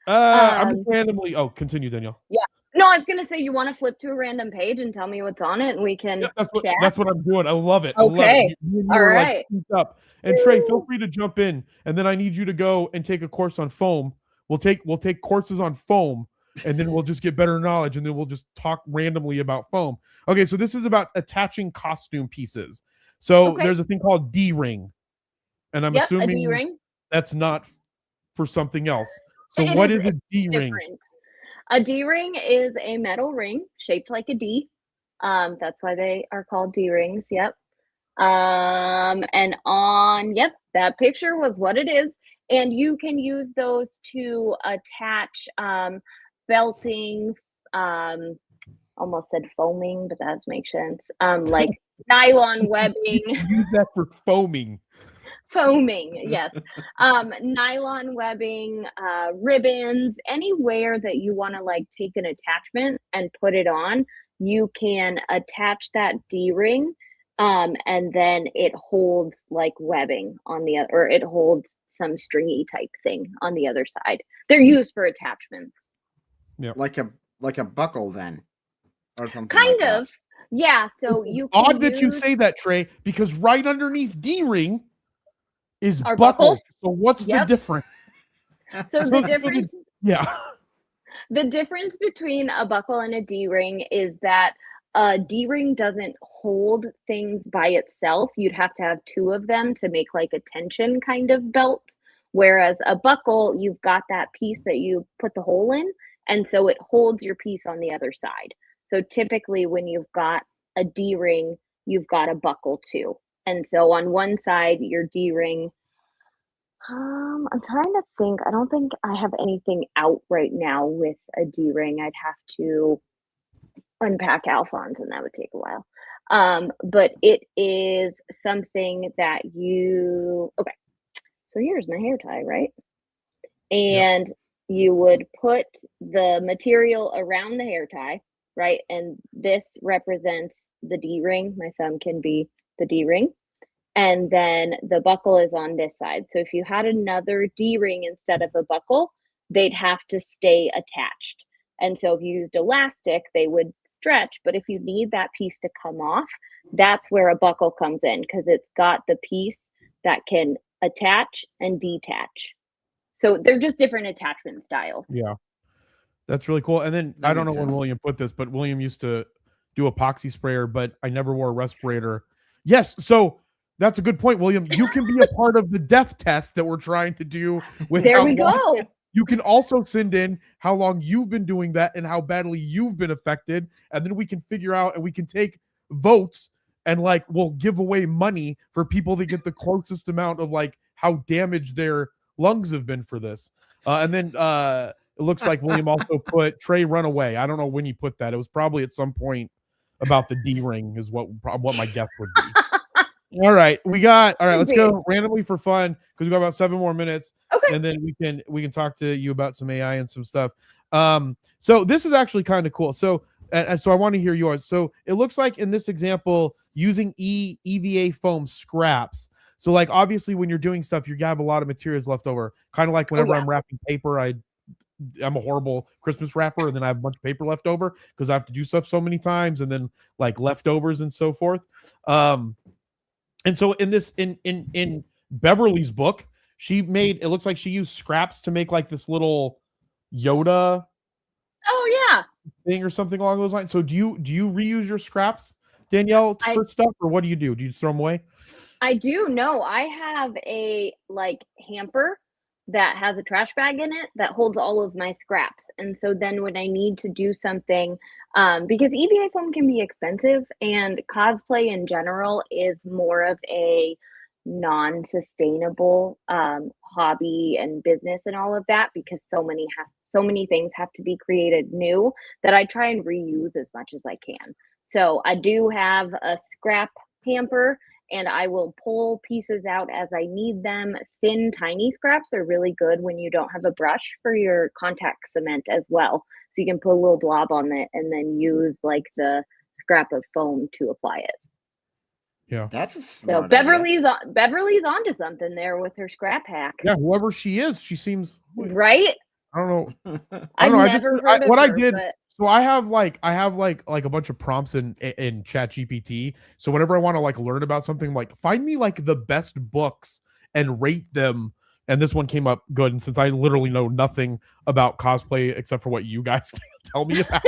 A: right, I'm just
C: Um,
A: randomly. Oh, continue, Danielle.
C: yeah. No, I was gonna say you want to flip to a random page and tell me what's on it, and we
A: Yep,
C: can
A: that's
C: chat.
A: what I'm doing. I love it. I love it.
C: Okay.
A: You and you
C: All
A: are like
C: right.
A: synced up. And Trey, feel free to jump in. And then I need you to go and take a course on foam. We'll take courses on foam, and then we'll just get better knowledge, and then we'll just talk randomly about foam. Okay, so this is about attaching costume pieces. So
C: Okay.
A: there's a thing called D-ring, and I'm
C: Yep. A
A: assuming
C: D-ring.
A: that's not for something else. So
C: It
A: what
C: is.
A: is a
C: It's
A: D-ring?
C: different. A D-ring is a metal ring shaped like a D. That's why they are called D-rings. Yep. And on, yep, that picture was what it is. And you can use those to attach belting, almost said foaming, but that doesn't make sense. Like nylon webbing.
A: Use that for foaming.
C: Foaming, yes. Nylon webbing, ribbons, anywhere that you want to like take an attachment and put it on, you can attach that D-ring, and then it holds like webbing on the other, or it holds some stringy type thing on the other side. They're used for attachments.
A: Yeah.
B: Like a buckle then, or something.
C: Kind
B: like
C: of. Yeah, so you can
A: Odd that you
C: use
A: say that, Trey, because right underneath D-ring is
C: our
A: buckle.
C: buckles.
A: So what's the
C: Yep.
A: difference?
C: So
A: So
C: the
A: the-
C: difference
A: Yeah.
C: The difference between a buckle and a D-ring is that a D-ring doesn't hold things by itself. You'd have to have two of them to make like a tension kind of belt. Whereas a buckle, you've got that piece that you put the hole in, and so it holds your piece on the other side. So typically when you've got a D-ring, you've got a buckle too. And so on one side, your D-ring, I'm trying to think. I don't think I have anything out right now with a D-ring. I'd have to unpack Alphonse, and that would take a while. But it is something that okay. So here's my hair tie, right? And you would put the material around the hair tie, right? And this represents the D-ring. My thumb can be the D-ring. And then the buckle is on this side. So if you had another D-ring instead of a buckle, they'd have to stay attached. And so if you used elastic, they would stretch. But if you need that piece to come off, that's where a buckle comes in, because it's got the piece that can attach and detach. So they're just different attachment styles.
A: Yeah. That's really cool. And then
B: That
A: I don't know
B: makes
A: when
B: sense.
A: William put this, but William used to do epoxy sprayer, but I never wore a respirator. Yes. So that's a good point, William. You can be a part of the death test that we're trying to do with
C: There
A: how
C: we
A: long-
C: go.
A: You can also send in how long you've been doing that and how badly you've been affected. And then we can figure out and we can take votes and like we'll give away money for people that get the closest amount of like how damaged their lungs have been for this. And then it looks like William also put Trey Runaway. I don't know when he put that. It was probably at some point about the D-ring is what my guess would be. All right, let's go randomly for fun because we got about 7 more minutes.
C: Okay.
A: And then we can talk to you about some AI and some stuff. So this is actually kind of cool. So and so I want to hear yours. So it looks like in this example using EVA foam scraps. So like obviously when you're doing stuff, you have a lot of materials left over. Kind of like whenever I'm wrapping paper, I'm a horrible Christmas wrapper, and then I have a bunch of paper left over because I have to do stuff so many times, and then like leftovers and so forth. And so in this in Beverly's book, she made it looks like she used scraps to make like this little Yoda thing or something along those lines. So do you reuse your scraps, Danielle, for stuff, or what do you do? Do you throw them away?
C: I do. No, I have a like hamper that has a trash bag in it that holds all of my scraps. And so then when I need to do something, because EVA foam can be expensive and cosplay in general is more of a non-sustainable hobby and business and all of that, because so many things have to be created new, that I try and reuse as much as I can. So I do have a scrap hamper, and I will pull pieces out as I need them. Thin, tiny scraps are really good when you don't have a brush for your contact cement as well. So you can put a little blob on it and then use like the scrap of foam to apply it.
A: Yeah,
B: that's a smart
C: Beverly's onto something there with her scrap hack.
A: Yeah, whoever she is, she seems
C: right.
A: I don't know.
B: idea.
C: I've never heard of
A: what
C: her,
A: I did.
C: but...
A: So I have like a bunch of prompts in Chat GPT. So whenever I want to like learn about something, like find me like the best books and rate them. And this one came up good. And since I literally know nothing about cosplay except for what you guys tell me about,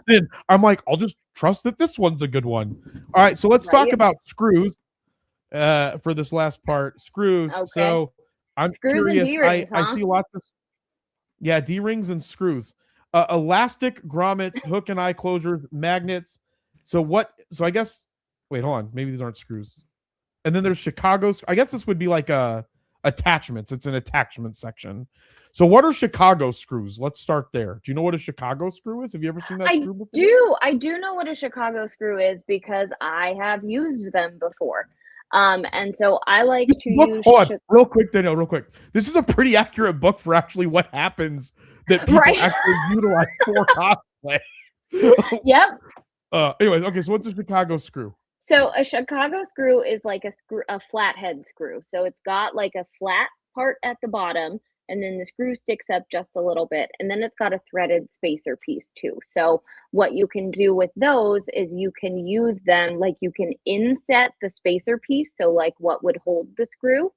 A: then I'm like, I'll just trust that this one's a good one. All right, so let's talk about screws for this last part. Screws.
C: Okay.
A: So I'm
C: Screws and
A: curious.
C: D-rings,
A: I see lots of D-rings and screws. Elastic grommets, hook and eye closures, magnets. So I guess, wait, hold on. Maybe these aren't screws. And then there's Chicago. I guess this would be like a attachments. It's an attachment section. So what are Chicago screws? Let's start there. Do you know what a Chicago screw is? Have you ever seen that screw before?
C: I do know what a Chicago screw is because I have used them before. And so I like to use
A: real quick, Danielle, real quick. This is a pretty accurate book for actually what happens that people actually utilize for cosplay.
C: Yep.
A: Anyways, okay, so what's a Chicago screw?
C: So a Chicago screw is like a flathead screw. So it's got like a flat part at the bottom, and then the screw sticks up just a little bit, and then it's got a threaded spacer piece too. So what you can do with those is you can use them, like you can inset the spacer piece, so like what would hold the screw.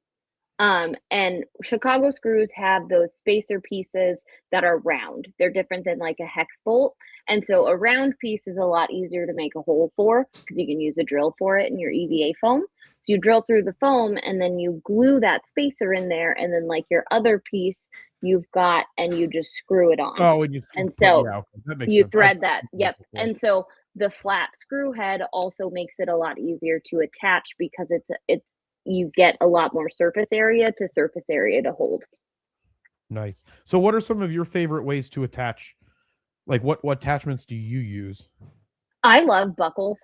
C: And Chicago screws have those spacer pieces that are round. They're different than like a hex bolt. And so a round piece is a lot easier to make a hole for because you can use a drill for it in your EVA foam. So you drill through the foam and then you glue that spacer in there. And then like your other piece you've got and you just screw it on.
A: Oh,
C: and so
A: that makes
C: you
A: sense.
C: thread that. Yep. And so the flat screw head also makes it a lot easier to attach because it's you get a lot more surface area to hold.
A: Nice. So what are some of your favorite ways to attach? Like what attachments do you use?
C: I love buckles.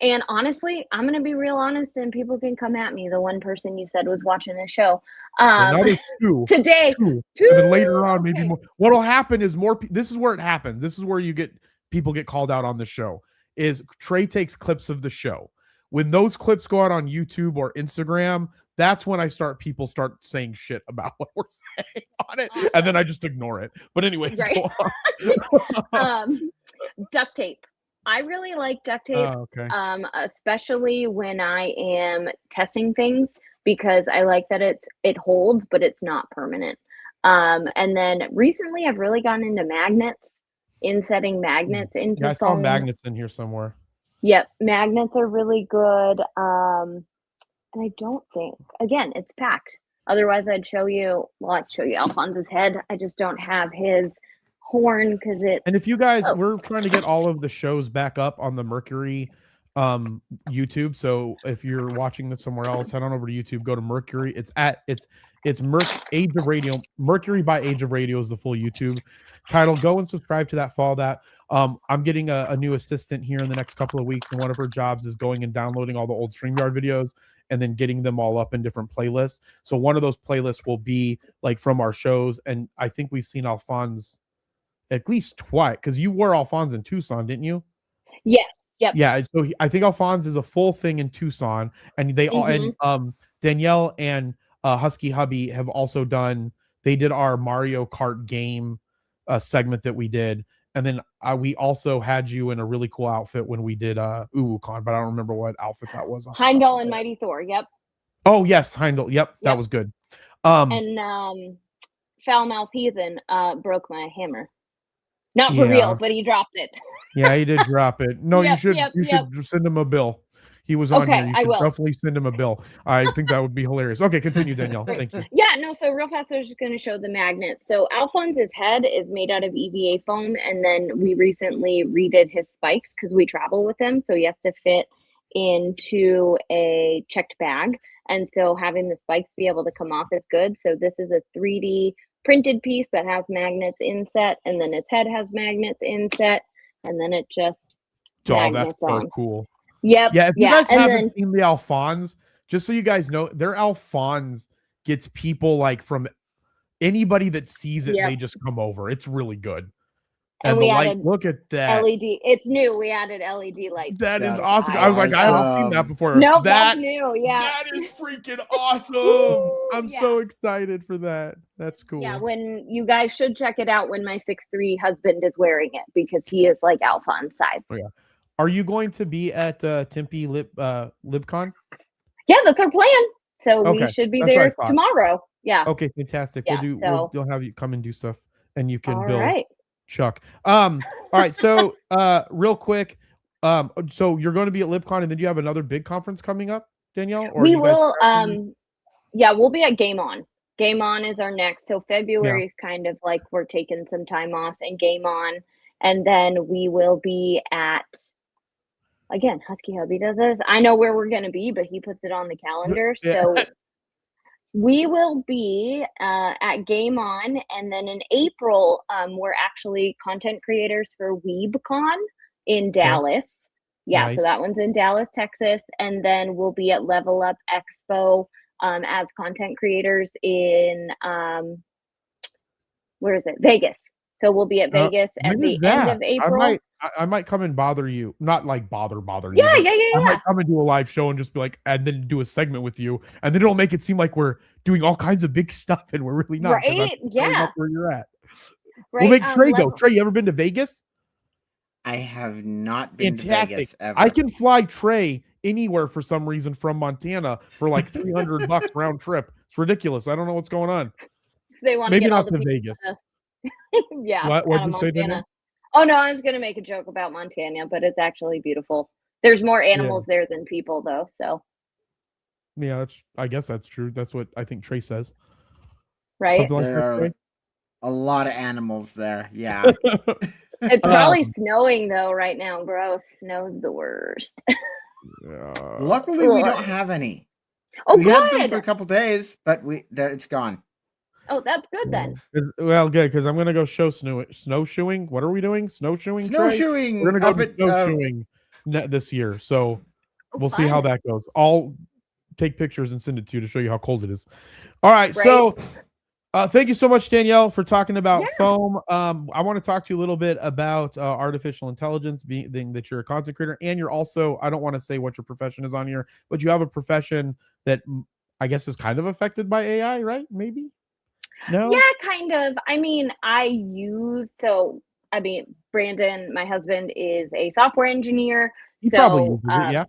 C: And honestly, I'm going to be real honest and people can come at me. The one person you said was watching the show.
A: Now there's two.
C: Today.
A: Two. And then later on, maybe more. What'll happen is this is where it happens. This is where people get called out on the show. Is Trey takes clips of the show. When those clips go out on YouTube or Instagram, that's when people start saying shit about what we're saying on it, and then I just ignore it. But anyways,
C: right. Duct tape. I really like duct tape, especially when I am testing things because I like that it holds, but it's not permanent. And then recently, I've really gotten into magnets, insetting magnets into foam.
A: I saw magnets in here somewhere.
C: Yep, magnets are really good. And I don't think, again, it's packed. Otherwise, I'd show you Alphonse's head. I just don't have his horn because it's...
A: And if you guys, we're trying to get all of the shows back up on the Mercury YouTube. So if you're watching this somewhere else, head on over to YouTube, go to Mercury. It's Age of Radio. Mercury by Age of Radio is the full YouTube title. Go and subscribe to that, follow that. I'm getting a new assistant here in the next couple of weeks, and one of her jobs is going and downloading all the old StreamYard videos and then getting them all up in different playlists. So one of those playlists will be like from our shows, and I think we've seen Alphonse at least twice because you wore Alphonse in Tucson, didn't you?
C: Yeah. Yep.
A: Yeah. So I think Alphonse is a full thing in Tucson, and they all and Danielle and Husky Hubby have also done. They did our Mario Kart game segment that we did. And then we also had you in a really cool outfit when we did UwuCon, but I don't remember what outfit that was.
C: Heimdall and Mighty Thor. Yep.
A: Oh yes, Heimdall. Yep, that was good.
C: And Foul Mouth Heathen broke my hammer. Not for real, but he dropped it.
A: Yeah, he did drop it. No, you should send him a bill. He was on here. You should definitely send him a bill. I think that would be hilarious. Okay, continue, Danielle. Thank you.
C: Yeah, no, so real fast, I was just going to show the magnet. So Alphonse's head is made out of EVA foam, and then we recently redid his spikes because we travel with him, so he has to fit into a checked bag. And so having the spikes be able to come off is good. So this is a 3D printed piece that has magnets inset, and then his head has magnets inset, and then it just
A: that's so cool.
C: Yep.
A: Yeah, if you guys haven't seen the Alphonse, just so you guys know, their Alphonse gets people like from anybody that sees it, they just come over. It's really good. And the light, look at that.
C: LED. It's new. We added LED lights.
A: That is awesome. I was like, I haven't seen that before.
C: No, that's new. Yeah.
A: That is freaking awesome. I'm so excited for that. That's cool.
C: Yeah, when you guys should check it out when my 6'3" husband is wearing it because he is like Alphonse size.
A: Oh, yeah. Are you going to be at Tempe LibCon?
C: Yeah, that's our plan. So we should be there tomorrow. Yeah.
A: Okay, fantastic.
C: Yeah,
A: we'll have you come and do stuff, and you can build.
C: Right.
A: Chuck. All right. So, real quick. So you're going to be at LibCon, and then do you have another big conference coming up, Danielle? Or
C: we will. Yeah, we'll be at Game On. Game On is our next. So February is kind of like we're taking some time off and Game On, and then we will be at. Again, Husky Hubby does this. I know where we're going to be, but he puts it on the calendar. So We will be at Game On, and then in April, we're actually content creators for WeebCon in
A: Okay.
C: Dallas. Yeah, so
A: Nice.
C: that one's in Dallas, Texas, and then we'll be at Level Up Expo as content creators in where is it? Vegas. So we'll be at Vegas at
A: When is
C: the end
A: that?
C: of April.
A: I might come and bother you. Not like bother
C: Yeah,
A: you, but
C: yeah,
A: I
C: yeah,
A: might
C: yeah.
A: come and do a live show and just be like, and then do a segment with you, and then it'll make it seem like we're doing all kinds of big stuff, and we're really not because I'm
C: Right?
A: showing up
C: Yeah.
A: where you're at. We'll
C: Right.
A: make Trey go.
C: Level
A: Trey, you ever been to Vegas?
B: I have not been to
A: Fantastic.
B: Vegas ever.
A: I can fly Trey anywhere for some reason from Montana for like $300 round trip. It's ridiculous. I don't know what's going on.
C: they want to
A: Maybe
C: get all
A: not
C: the
A: to
C: people
A: Vegas.
C: yeah,
A: What'd
C: out of
A: you say, Danielle?
C: Montana. Oh no, I was gonna make a joke about Montana, but it's actually beautiful. There's more
A: Yeah.
C: animals there than people though, so
A: Yeah, I guess that's true. That's what I think Trey says.
C: right?
A: Something like
B: There
A: that,
B: are
A: Trey.
B: a lot of animals there. Yeah.
C: It's
A: Um,
C: probably snowing though right now. Gross. Snow's the worst.
B: Luckily, we don't have any.
C: Oh,
B: We had some for a
C: good.
B: couple days, but it's gone.
C: Oh, that's good then.
A: Well, good, because I'm gonna go snowshoeing. What are we doing? Snowshoeing, Trey? We're
B: Snowshoeing
A: gonna go
B: up
A: do
B: at
A: snowshoeing this year. So
C: Oh,
A: we'll see how
C: fun.
A: that goes. I'll take pictures and send it to you to show you how cold it is. All right.
C: Right?
A: So thank you so much, Danielle, for talking about
C: Yeah.
A: foam. I want to talk to you a little bit about artificial intelligence, being that you're a content creator, and you're also, I don't want to say what your profession is on here, but you have a profession that I guess is kind of affected by AI, right? Maybe? No?
C: Yeah, kind of. I mean, Brandon, my husband, is a software engineer.
A: He probably
C: So,
A: uses it, yeah.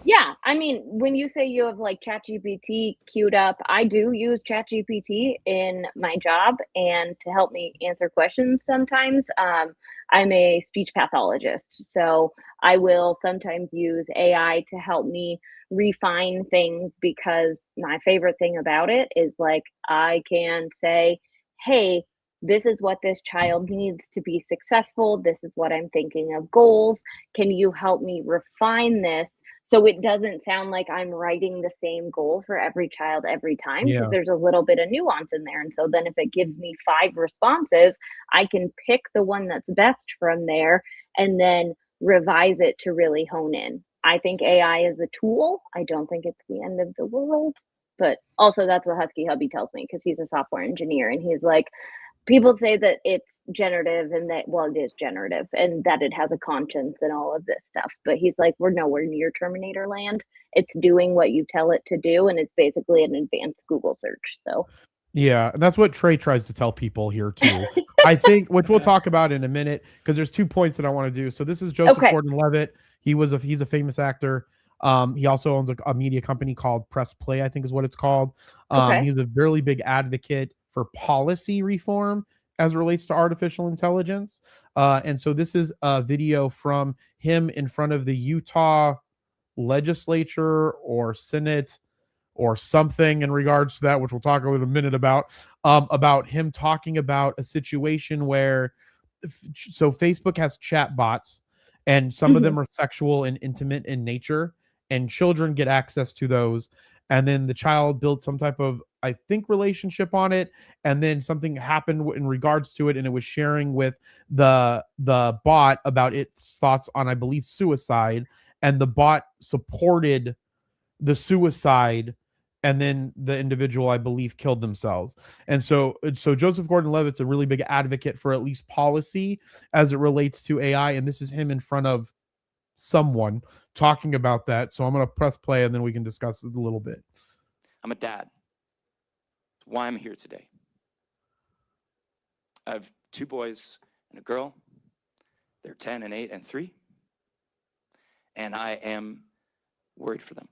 C: yeah, I mean, when you say you have like ChatGPT queued up, I do use ChatGPT in my job and to help me answer questions sometimes. I'm a speech pathologist, so I will sometimes use AI to help me refine things because my favorite thing about it is like I can say, hey, this is what this child needs to be successful. This is what I'm thinking of goals. Can you help me refine this so it doesn't sound like I'm writing the same goal for every child every time? Because
A: Yeah.
C: there's a little bit of nuance in there. And so then if it gives me 5 responses, I can pick the one that's best from there and then revise it to really hone in. I think AI is a tool. I don't think it's the end of the world. But also, that's what Husky Hubby tells me because he's a software engineer and he's like, people say that it's generative and that, well, it is generative and that it has a conscience and all of this stuff. But he's like, we're nowhere near Terminator land. It's doing what you tell it to do. And it's basically an advanced Google search. So,
A: Yeah, and that's what Trey tries to tell people here too. I think, which we'll talk about in a minute, because there's 2 points that I want to do. So this is Joseph
C: okay.
A: Gordon-Levitt. He's a famous actor. He also owns a media company called Press Play, I think is what it's called.
C: Okay.
A: He's a really big advocate for policy reform as it relates to artificial intelligence. And so this is a video from him in front of the Utah legislature or Senate or something in regards to that, which we'll talk a little minute about him talking about a situation where, so Facebook has chat bots and some of them are sexual and intimate in nature, and children get access to those. And then the child built some type of, I think, relationship on it. And then something happened in regards to it. And it was sharing with the bot about its thoughts on, I believe, suicide. And the bot supported the suicide, and then the individual, I believe, killed themselves. And so Joseph Gordon-Levitt's a really big advocate for at least policy as it relates to AI, and this is him in front of someone talking about that. So I'm going to press play and then we can discuss it a little bit.
D: I'm a dad. That's why I'm here today. I have 2 boys and a girl. They're 10 and 8 and 3. And I am worried for them.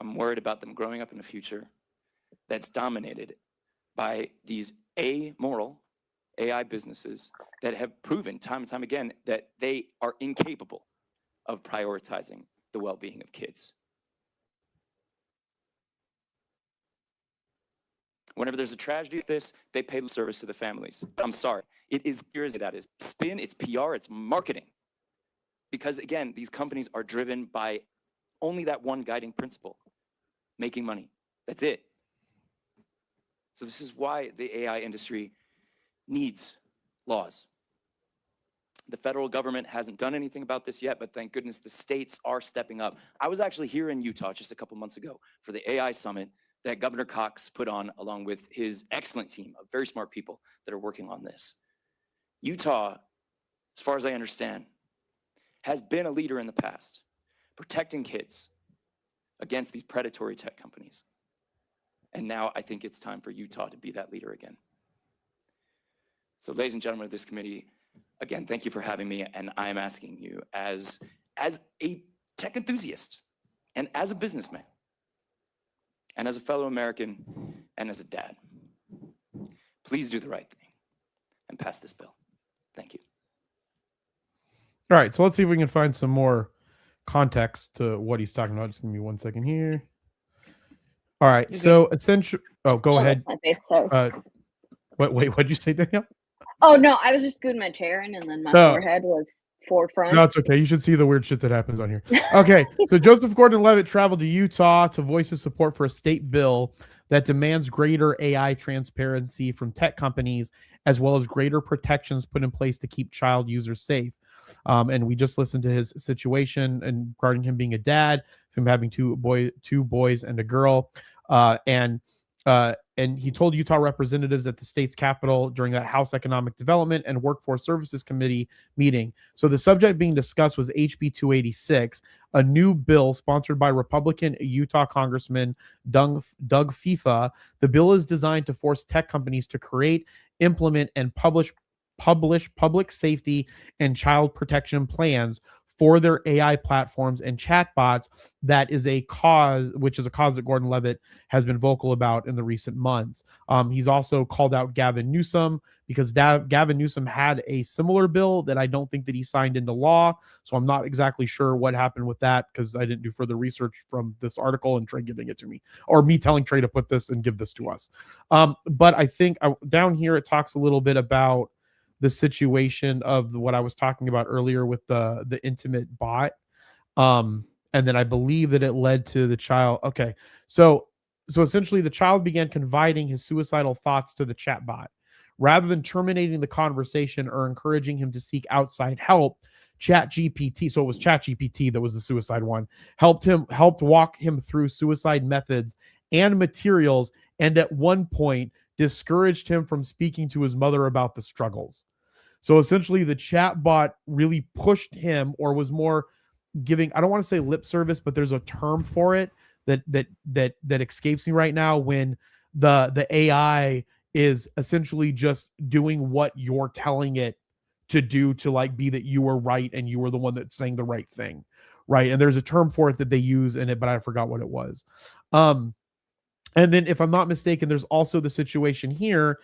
D: I'm worried about them growing up in a future that's dominated by these amoral AI businesses that have proven time and time again that they are incapable of prioritizing the well-being of kids. Whenever there's a tragedy like this, they pay lip service to the families. But I'm sorry, it is clear as that is spin, it's PR, it's marketing. Because again, these companies are driven by only that one guiding principle: making money. That's it. So this is why the AI industry needs laws. The federal government hasn't done anything about this yet, but thank goodness the states are stepping up. I was actually here in Utah just a couple months ago for the AI summit that Governor Cox put on along with his excellent team of very smart people that are working on this. Utah, as far as I understand, has been a leader in the past, protecting kids against these predatory tech companies. And now I think it's time for Utah to be that leader again. So ladies and gentlemen of this committee, again, thank you for having me. And I'm asking you as a tech enthusiast and as a businessman and as a fellow American and as a dad, please do the right thing and pass this bill. Thank you.
A: All right, so let's see if we can find some more context to what he's talking about. Just give me 1 second here. All right, so essentially, go ahead.
C: My face, sorry.
A: Wait, what'd you say, Danielle?
C: Oh no, I was just scooting my chair in, and then my forehead was forefront.
A: No, it's okay. You should see the weird shit that happens on here. Okay, so Joseph Gordon-Levitt traveled to Utah to voice his support for a state bill that demands greater AI transparency from tech companies, as well as greater protections put in place to keep child users safe. And we just listened to his situation and regarding him being a dad, him having two boys and a girl, and he told Utah representatives at the state's capitol during that House Economic Development and Workforce Services Committee meeting. So the subject being discussed was HB 286, a new bill sponsored by Republican Utah Congressman Doug FIFA. The bill is designed to force tech companies to create, implement, and publish public safety and child protection plans for their AI platforms and chatbots. That is a cause that Gordon-Levitt has been vocal about in the recent months. He's also called out Gavin Newsom because Gavin Newsom had a similar bill that I don't think that he signed into law. So I'm not exactly sure what happened with that because I didn't do further research from this article and Trey giving it to me, or me telling Trey to put this and give this to us. But I think down here it talks a little bit about the situation of what I was talking about earlier with the intimate bot. And then I believe that it led to the child. Okay. So essentially the child began confiding his suicidal thoughts to the chat bot. Rather than terminating the conversation or encouraging him to seek outside help, ChatGPT, so it was ChatGPT that was the suicide one, helped walk him through suicide methods and materials, and at one point discouraged him from speaking to his mother about the struggles. So essentially the chat bot really pushed him, or was more giving, I don't want to say lip service, but there's a term for it that escapes me right now, when the AI is essentially just doing what you're telling it to do, to like be that you were right and you were the one that's saying the right thing, right? And there's a term for it that they use in it, but I forgot what it was. And then, if I'm not mistaken, there's also the situation here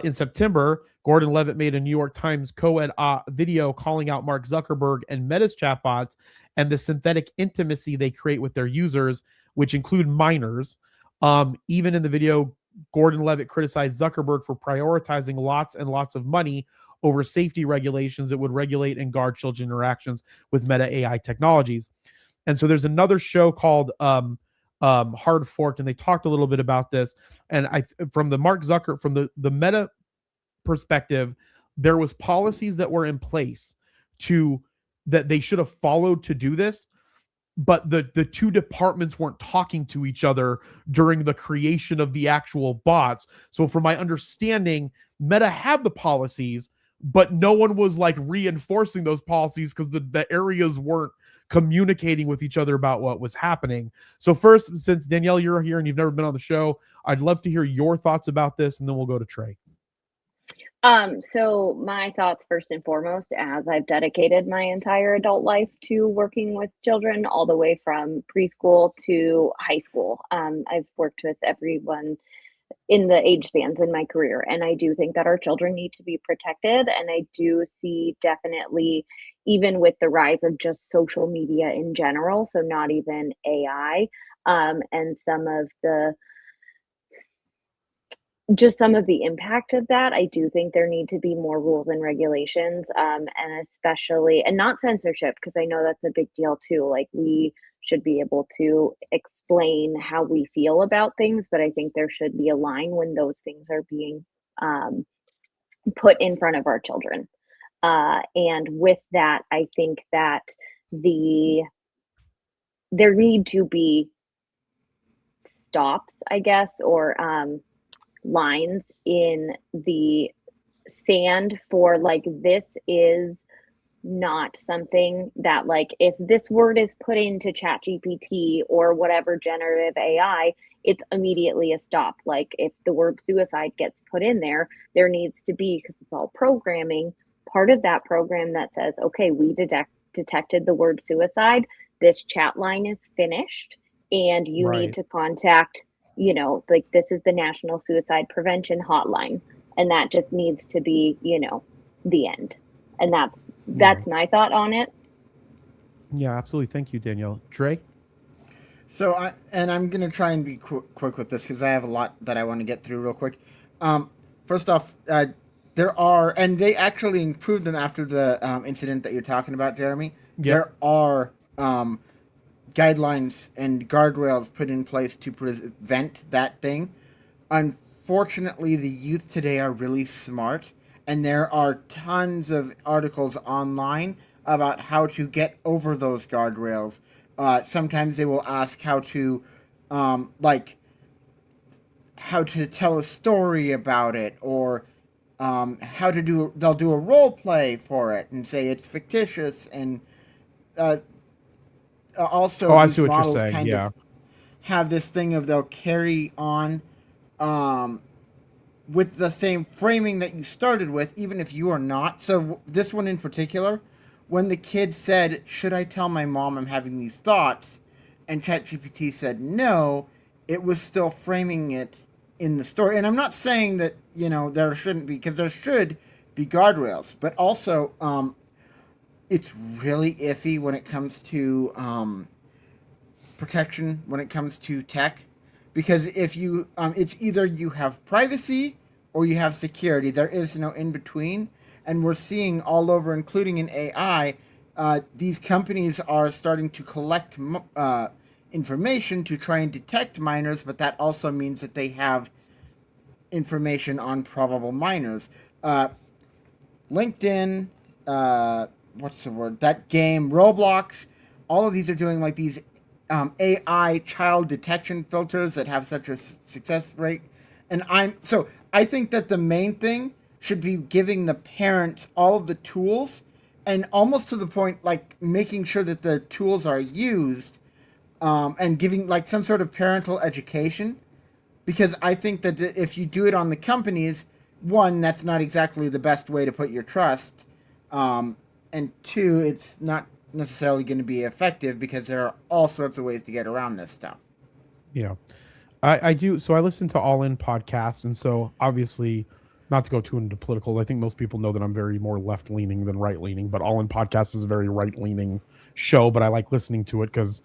A: in September. Gordon-Levitt made a New York Times co-ed video calling out Mark Zuckerberg and Meta's chatbots and the synthetic intimacy they create with their users, which include minors. Even in the video, Gordon-Levitt criticized Zuckerberg for prioritizing lots and lots of money over safety regulations that would regulate and guard children's interactions with Meta AI technologies. And so there's another show called Hard Fork, and they talked a little bit about this. And from the Meta perspective, there was policies that were in place that they should have followed to do this, but the two departments weren't talking to each other during the creation of the actual bots. So from my understanding, Meta had the policies, but no one was like reinforcing those policies because the areas weren't communicating with each other about what was happening. So first, since Danielle, you're here and you've never been on the show, I'd love to hear your thoughts about this, and then we'll go to Trey.
C: So my thoughts first and foremost, as I've dedicated my entire adult life to working with children all the way from preschool to high school. I've worked with everyone in the age spans in my career, and I do think that our children need to be protected. And I do see definitely, even with the rise of just social media in general, so not even AI, and some of the impact of that, I do think there need to be more rules and regulations, and especially, and not censorship, because I know that's a big deal too. Like, we should be able to explain how we feel about things, but I think there should be a line when those things are being put in front of our children. And with that, I think that there need to be stops, I guess, or lines in the sand for like, this is not something that, like, if this word is put into ChatGPT or whatever generative AI, it's immediately a stop. Like, if the word suicide gets put in there, there needs to be, because it's all programming, part of that program that says, okay, we detected the word suicide. This chat line is finished, and you
A: Right.
C: need to contact, you know, like, this is the National Suicide Prevention Hotline, and that just needs to be, you know, the end. And that's my thought on it.
A: Yeah, absolutely. Thank you, Danielle. Trey?
B: So I'm gonna try and be quick with this because I have a lot that I want to get through real quick. First off, there are, and they actually improved them after the incident that you're talking about, Jeremy.
A: Yep.
B: There are guidelines and guardrails put in place to prevent that thing. Unfortunately, the youth today are really smart, and there are tons of articles online about how to get over those guardrails. Sometimes they will ask how to, like, how to tell a story about it, or how to do. They'll do a role play for it and say it's fictitious, and also
A: I
B: these
A: see what you're
B: models
A: saying.
B: kind
A: Yeah.
B: of have this thing of they'll carry on with the same framing that you started with, even if you are not. So this one in particular, when the kid said, "Should I tell my mom I'm having these thoughts?" and ChatGPT said no, it was still framing it in the story. And I'm not saying that, you know, there shouldn't be, because there should be guardrails, but also it's really iffy when it comes to protection, when it comes to tech, because if you it's either you have privacy or you have security. There is no in between, and we're seeing all over, including in AI, these companies are starting to collect information to try and detect minors, but that also means that they have information on probable minors. LinkedIn, what's the word? That game, Roblox, all of these are doing like these AI child detection filters that have such a success rate. And I think that the main thing should be giving the parents all of the tools, and almost to the point, like making sure that the tools are used, and giving like some sort of parental education. Because I think that if you do it on the companies, one, that's not exactly the best way to put your trust, and two, it's not necessarily going to be effective because there are all sorts of ways to get around this stuff.
A: Yeah. I do. So I listen to All In podcasts. And so obviously, not to go too into political, I think most people know that I'm very more left leaning than right leaning, but All In podcast is a very right leaning show. But I like listening to it because,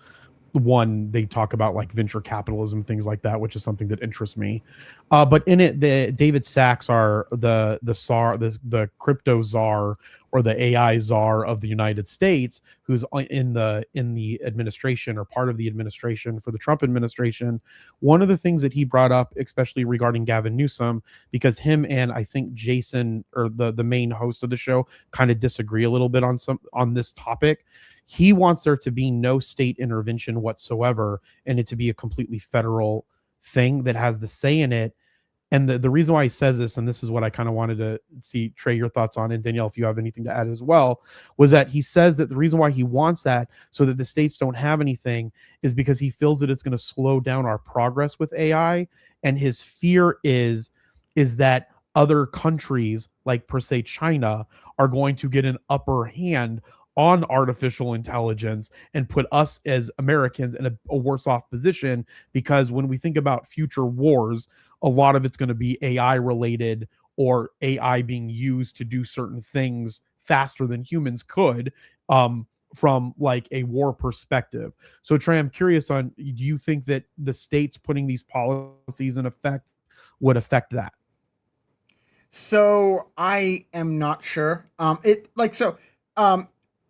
A: one, they talk about like venture capitalism, things like that, which is something that interests me. But in it, the David Sachs are the czar, the crypto czar, or the AI czar of the United States, who's in the administration or part of the administration for the Trump administration. One of the things that he brought up, especially regarding Gavin Newsom, because him and I think Jason, or the main host of the show, kind of disagree a little bit on this topic. He wants there to be no state intervention whatsoever, and it to be a completely federal thing that has the say in it. And the reason why he says this, and this is what I kind of wanted to see, Trey, your thoughts on, and Danielle, if you have anything to add as well, was that he says that the reason why he wants that, so that the states don't have anything, is because he feels that it's going to slow down our progress with AI. And his fear is that other countries, like per se China, are going to get an upper hand on artificial intelligence and put us as Americans in a worse off position. Because when we think about future wars, a lot of it's going to be AI related, or AI being used to do certain things faster than humans could, from like a war perspective. So Trey, I'm curious on, do you think that the states putting these policies in effect would affect that?
B: So I am not sure. It like so. Um,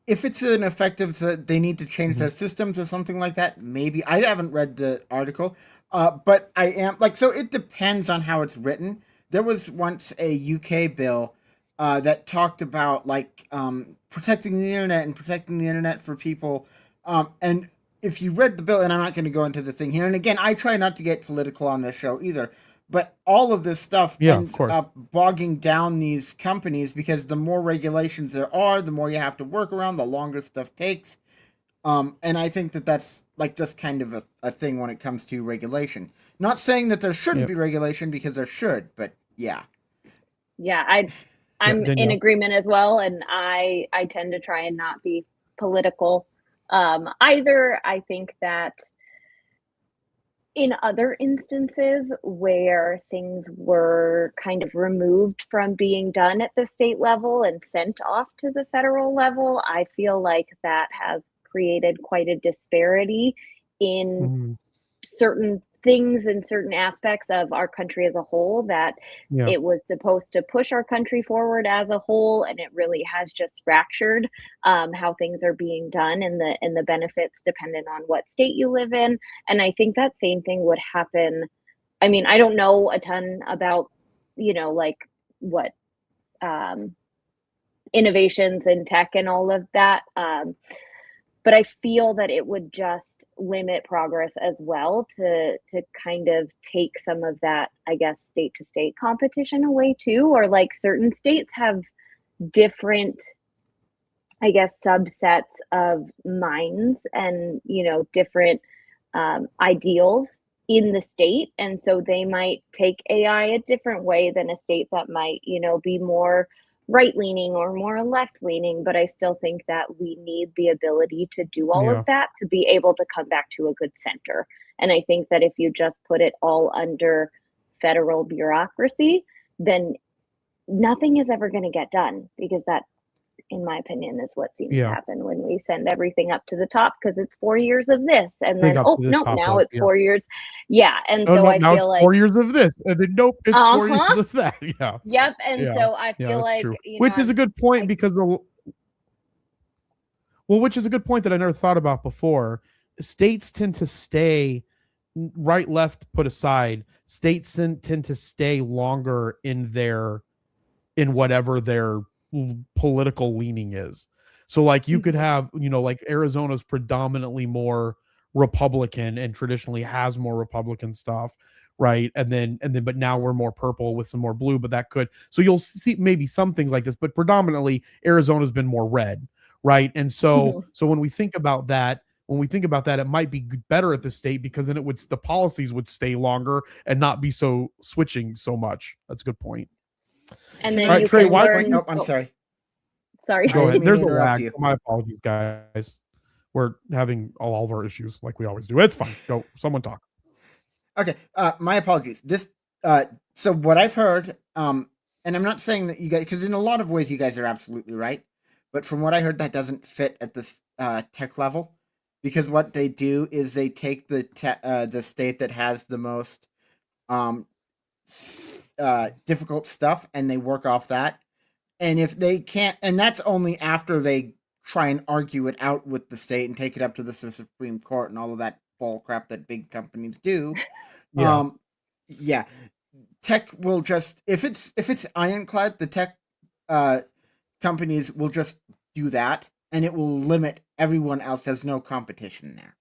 B: if it's an effective, they need to change
A: Mhm.
B: their systems or something like that. Maybe I haven't read the article, but I am like, so it depends on how it's written. There was once a UK bill that talked about like protecting the internet and protecting the internet for people. And if you read the bill, and I'm not going to go into the thing here, and again, I try not to get political on this show either. But all of this stuff
A: Yeah, of
B: ends
A: course.
B: up bogging down these companies because the more regulations there are, the more you have to work around, the longer stuff takes. And I think that that's like just kind of a thing when it comes to regulation. Not saying that there shouldn't
A: Yeah.
B: be regulation because there should, but yeah.
C: Yeah,
A: Yeah,
C: I'm in
A: Danielle.
C: agreement as well, and I tend to try and not be political either. I think that in other instances where things were kind of removed from being done at the state level and sent off to the federal level, I feel like that has created quite a disparity in
A: Mhm.
C: certain things and certain aspects of our country as a whole, that
A: Yeah.
C: it was supposed to push our country forward as a whole, and it really has just fractured how things are being done, and the benefits dependent on what state you live in. And I think that same thing would happen. I mean, I don't know a ton about, like what um, innovations in tech and all of that. But I feel that it would just limit progress as well to kind of take some of that, I guess, state to state competition away too. Or like certain states have different, I guess, subsets of minds and, different ideals in the state. And so they might take AI a different way than a state that might, be more right leaning or more left leaning. But I still think that we need the ability to do all of
A: Yeah.
C: that to be able to come back to a good center. And I think that if you just put it all under federal bureaucracy, then nothing is ever going to get done, because that, in my opinion, is what seems to
A: Yeah.
C: happen when we send everything up to the top, because it's 4 years of this, and
A: Think
C: then,
A: up
C: oh,
A: to the
C: nope,
A: top
C: now
A: of,
C: it's
A: yeah.
C: 4 years. Yeah. And
A: Oh,
C: so
A: no,
C: I
A: now it's
C: feel like,
A: 4 years of this, and then nope, it's 4 years
C: uh-huh.
A: of that. Yeah.
C: Yep. And
A: Yeah.
C: so I
A: Yeah,
C: feel
A: that's
C: like,
A: true. Which is a good point because which is a good point that I never thought about before. States tend to stay right, left put aside. States tend to stay longer in whatever their political leaning is. So like you could
C: Mhm.
A: have, like Arizona's predominantly more Republican and traditionally has more Republican stuff, right? And then but now we're more purple with some more blue, but that could, so you'll see maybe some things like this, but predominantly Arizona's been more red, right? And so
C: Mhm.
A: so when we think about that, it might be better at the state because then the policies would stay longer and not be so switching so much. That's a good point.
C: And
B: Can
C: then
A: All
B: I
A: right,
C: you
A: Trey,
C: can
B: make a
A: why don't
B: point?
A: you
C: learn.
B: Oh, I'm
C: Oh,
B: sorry.
C: sorry.
A: go
B: I didn't
A: ahead?
B: mean to
A: There's a
B: interrupt
A: lag,
B: you.
A: so my apologies, guys. We're having all of our issues like we always do. It's fine. Go, someone talk.
B: Okay, my apologies. This, so what I've heard, and I'm not saying that you guys, because in a lot of ways you guys are absolutely right, but from what I heard, that doesn't fit at this tech level, because what they do is they take the state that has the most um, difficult stuff, and they work off that. And if they can't, and that's only after they try and argue it out with the state and take it up to the Supreme Court and all of that bull crap that big companies do.
A: Yeah.
B: Yeah, tech will just, if it's ironclad, the tech uh companies will just do that, and it will limit everyone else. There's no competition there.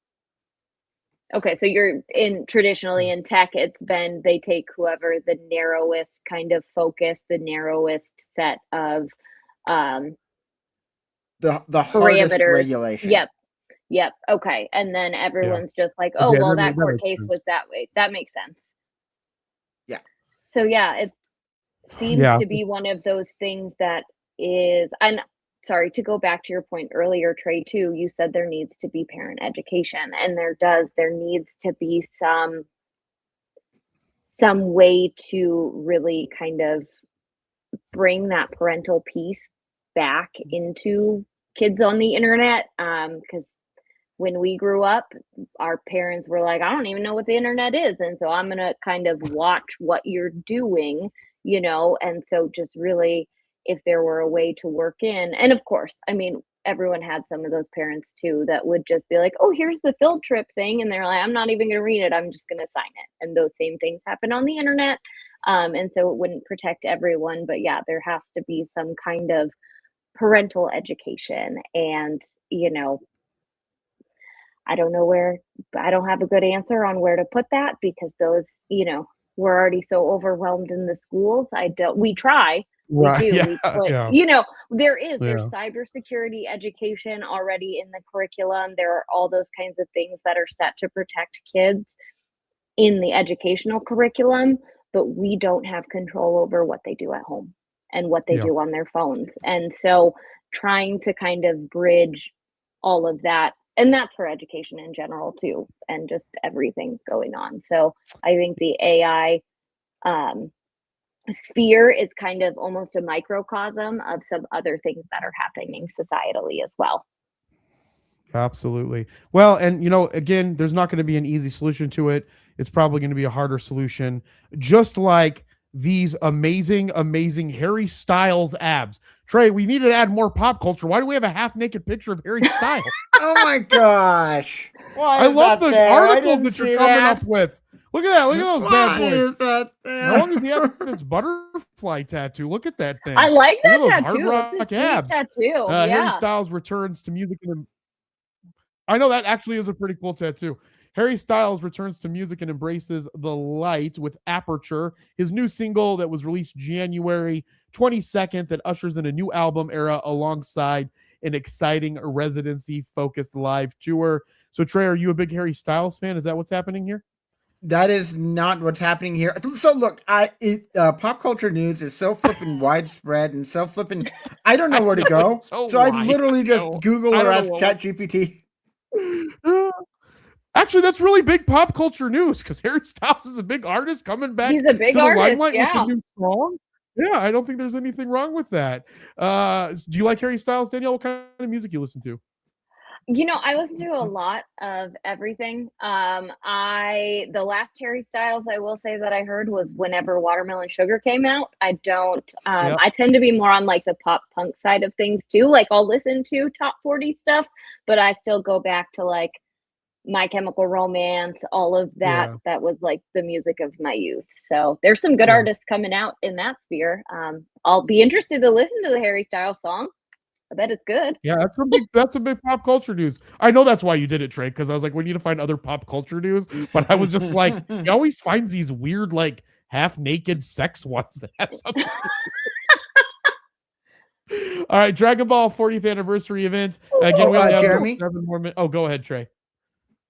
C: Okay, so you're in traditionally in tech, it's been they take whoever the narrowest kind of focus, the narrowest set of um
B: The hardest
C: parameters.
B: regulation.
C: Yep. Yep. Okay. And then
A: Yeah.
C: everyone's just like, oh,
A: Okay,
C: well,
A: that
C: that court
A: makes
C: case
A: sense.
C: was that way. That makes sense.
B: Yeah.
C: So yeah, it seems
A: Yeah.
C: to be one of those things that is, and sorry to go back to your point earlier, Trey, too. You said there needs to be parent education, and there needs to be some way to really kind of bring that parental piece back into kids on the internet. Because when we grew up, our parents were like, I don't even know what the internet is. And so I'm going to kind of watch what you're doing, And so just really, if there were a way to work in, and of course, I mean, everyone had some of those parents too that would just be like, oh, here's the field trip thing. And they're like, I'm not even going to read it. I'm just going to sign it. And those same things happen on the internet. And so it wouldn't protect everyone. But yeah, there has to be some kind of parental education. And, you know, I don't know where, I don't have a good answer on where to put that because those, you know, we're already so overwhelmed in the schools. We try, we
A: Right.
C: do,
A: Yeah.
C: we put,
A: Yeah.
C: you know, there's
A: Yeah.
C: cybersecurity education already in the curriculum. There are all those kinds of things that are set to protect kids in the educational curriculum, but we don't have control over what they do at home and what they
A: Yeah.
C: do on their phones. And so trying to kind of bridge all of that, and that's for education in general too, and just everything going on. So I think the AI sphere is kind of almost a microcosm of some other things that are happening societally as well.
A: Absolutely. Well, and you know, again, there's not going to be an easy solution to it. It's probably going to be a harder solution, just like these amazing, amazing Harry Styles abs. Trey, we need to add more pop culture. Why do we have a half-naked picture of Harry Styles?
B: Oh my gosh. Why
A: I
B: is
A: love
B: that
A: the
B: there? I
A: articles
B: didn't
A: that you're
B: see
A: coming
B: that.
A: up with. Look at that. Look at those bad
B: Why
A: boys.
B: is that there?
A: How long does he have this butterfly tattoo? Look at that thing.
C: I like
A: Look at
C: that
A: those Hard
C: tattoo. It's a
A: Rock
C: sweet
A: abs.
C: tattoo.
A: Harry
C: Yeah.
A: Styles returns to music. I know that actually is a pretty cool tattoo. Harry Styles returns to music and embraces the light with Aperture, his new single that was released January 22nd that ushers in a new album era alongside an exciting residency-focused live tour. So, Trey, are you a big Harry Styles fan? Is that what's happening here?
B: That is not what's happening here. So look, pop culture news is so flippin' widespread and so flippin'. I don't know where to go. So I literally just Google or ask ChatGPT.
A: Actually, that's really big pop culture news because Harry Styles is a big artist coming back
C: He's a big
A: to the
C: artist,
A: limelight
C: yeah.
A: with a new song. Yeah, I don't think there's anything wrong with that. Do you like Harry Styles, Danielle? What kind of music you listen to?
C: You know, I listen to a lot of everything. The last Harry Styles I will say that I heard was whenever Watermelon Sugar came out. I don't
A: Yep.
C: I tend to be more on like the pop punk side of things too. Like I'll listen to top 40 stuff, but I still go back to like My Chemical Romance, all of that.
A: Yeah.
C: That was like the music of my youth. So there's some good
A: Yeah.
C: artists coming out in that sphere. I'll be interested to listen to the Harry Styles song. I bet it's good.
A: Yeah, that's a big pop culture news. I know that's why you did it, Trey, because I was like, we need to find other pop culture news. But I was just like, he always finds these weird, like half-naked sex ones that have something. All right, Dragon Ball 40th anniversary event. Again, we only have
B: Jeremy?
A: 7 more minutes. Oh, go ahead, Trey.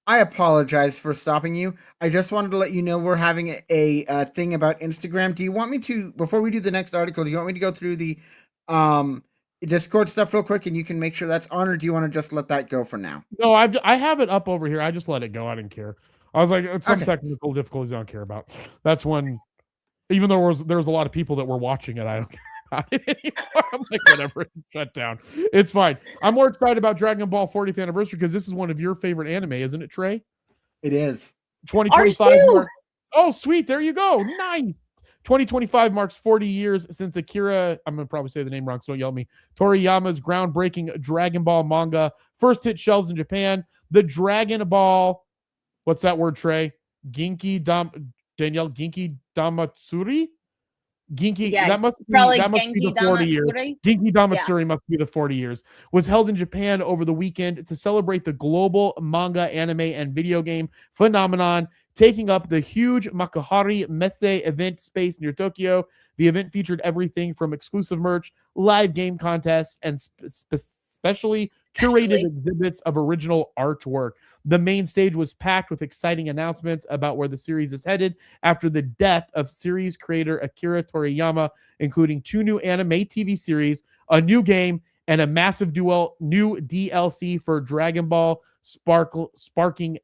B: I apologize for stopping you. I just wanted to let you know we're having a thing about Instagram. Do you want me to, before we do the next article, do you want me to go through the Discord stuff real quick and you can make sure that's on, or do you want to just let that go for now?
A: No, I have it up over here. I just let it go. I didn't care. I was like, some
B: Okay.
A: technical difficulties I don't care about. That's when, even though there was a lot of people that were watching it, I don't care about it anymore. I'm like, whatever, shut down. It's fine. I'm more excited about Dragon Ball 40th anniversary because this is one of your favorite anime, isn't it, Trey?
B: It is.
A: 2025. Oh, sweet. There you go. Nice. 2025 marks 40 years since Akira, I'm going to probably say the name wrong, so don't yell at me, Toriyama's groundbreaking Dragon Ball manga first hit shelves in Japan. The Dragon Ball, what's that word, Trey? Danielle, Ginki Damatsuri? Ginki,
C: Yeah,
A: that must be
C: probably
A: the 40 years.
C: Damatsuri.
A: Ginki Damatsuri must be the 40 years. Was held in Japan over the weekend to celebrate the global manga, anime, and video game phenomenon, taking up the huge Makuhari Messe event space near Tokyo. The event featured everything from exclusive merch, live game contests, and specially curated exhibits of original artwork. The main stage was packed with exciting announcements about where the series is headed after the death of series creator Akira Toriyama, including 2 new anime TV series, a new game, and a massive new DLC for Dragon Ball Sparking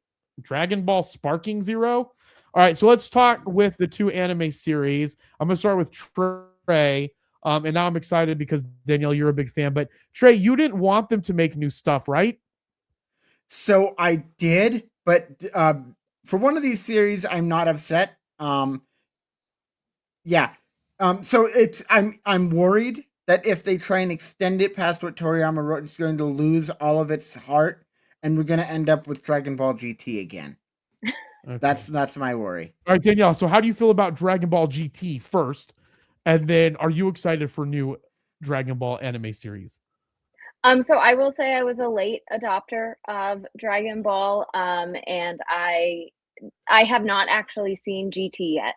A: Zero. All right, so let's talk with the 2 anime series. I'm going to start with Trey. And now I'm excited because, Danielle, you're a big fan. But, Trey, you didn't want them to make new stuff, right?
B: So I did, but for one of these series, I'm not upset. Yeah. So I'm worried that if they try and extend it past what Toriyama wrote, it's going to lose all of its heart, and we're going to end up with Dragon Ball GT again.
A: Okay.
B: That's my worry.
A: All right, Danielle. So how do you feel about Dragon Ball GT first? And then are you excited for new Dragon Ball anime series?
C: So I will say I was a late adopter of Dragon Ball, and I have not actually seen GT yet.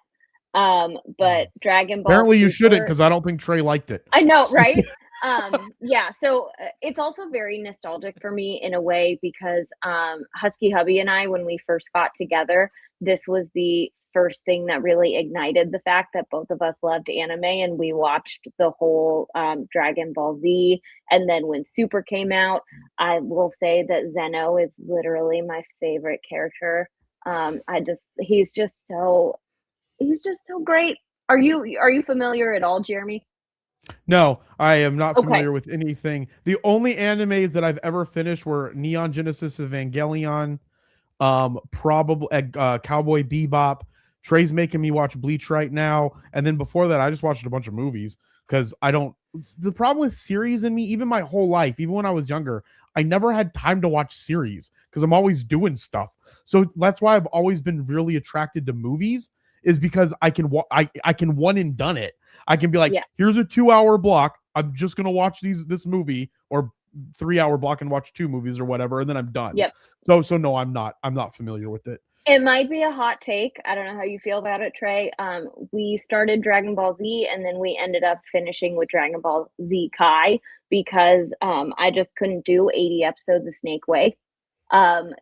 C: But Dragon Ball
A: Apparently you shouldn't,
C: Super,
A: because I don't think Trey liked it.
C: I know, right? Yeah, so it's also very nostalgic for me in a way because Husky Hubby and I, when we first got together, this was the first thing that really ignited the fact that both of us loved anime, and we watched the whole Dragon Ball Z. And then when Super came out, I will say that Zeno is literally my favorite character. He's just so great. Are you familiar at all, Jeremy?
A: No, I am not
C: Okay.
A: familiar with anything. The only animes that I've ever finished were Neon Genesis Evangelion, probably Cowboy Bebop. Trey's making me watch Bleach right now, and then before that, I just watched a bunch of movies because I don't. The problem with series in me, even my whole life, even when I was younger, I never had time to watch series because I'm always doing stuff. So that's why I've always been really attracted to movies, is because I can I can one and done it. I can be like,
C: Yeah.
A: here's a 2-hour block. I'm just gonna watch this movie, or 3-hour block and watch 2 movies or whatever, and then I'm done.
C: Yep.
A: So no, I'm not familiar with it.
C: It might be a hot take. I don't know how you feel about it, Trey. We started Dragon Ball Z, and then we ended up finishing with Dragon Ball Z Kai because I just couldn't do 80 episodes of Snake Way.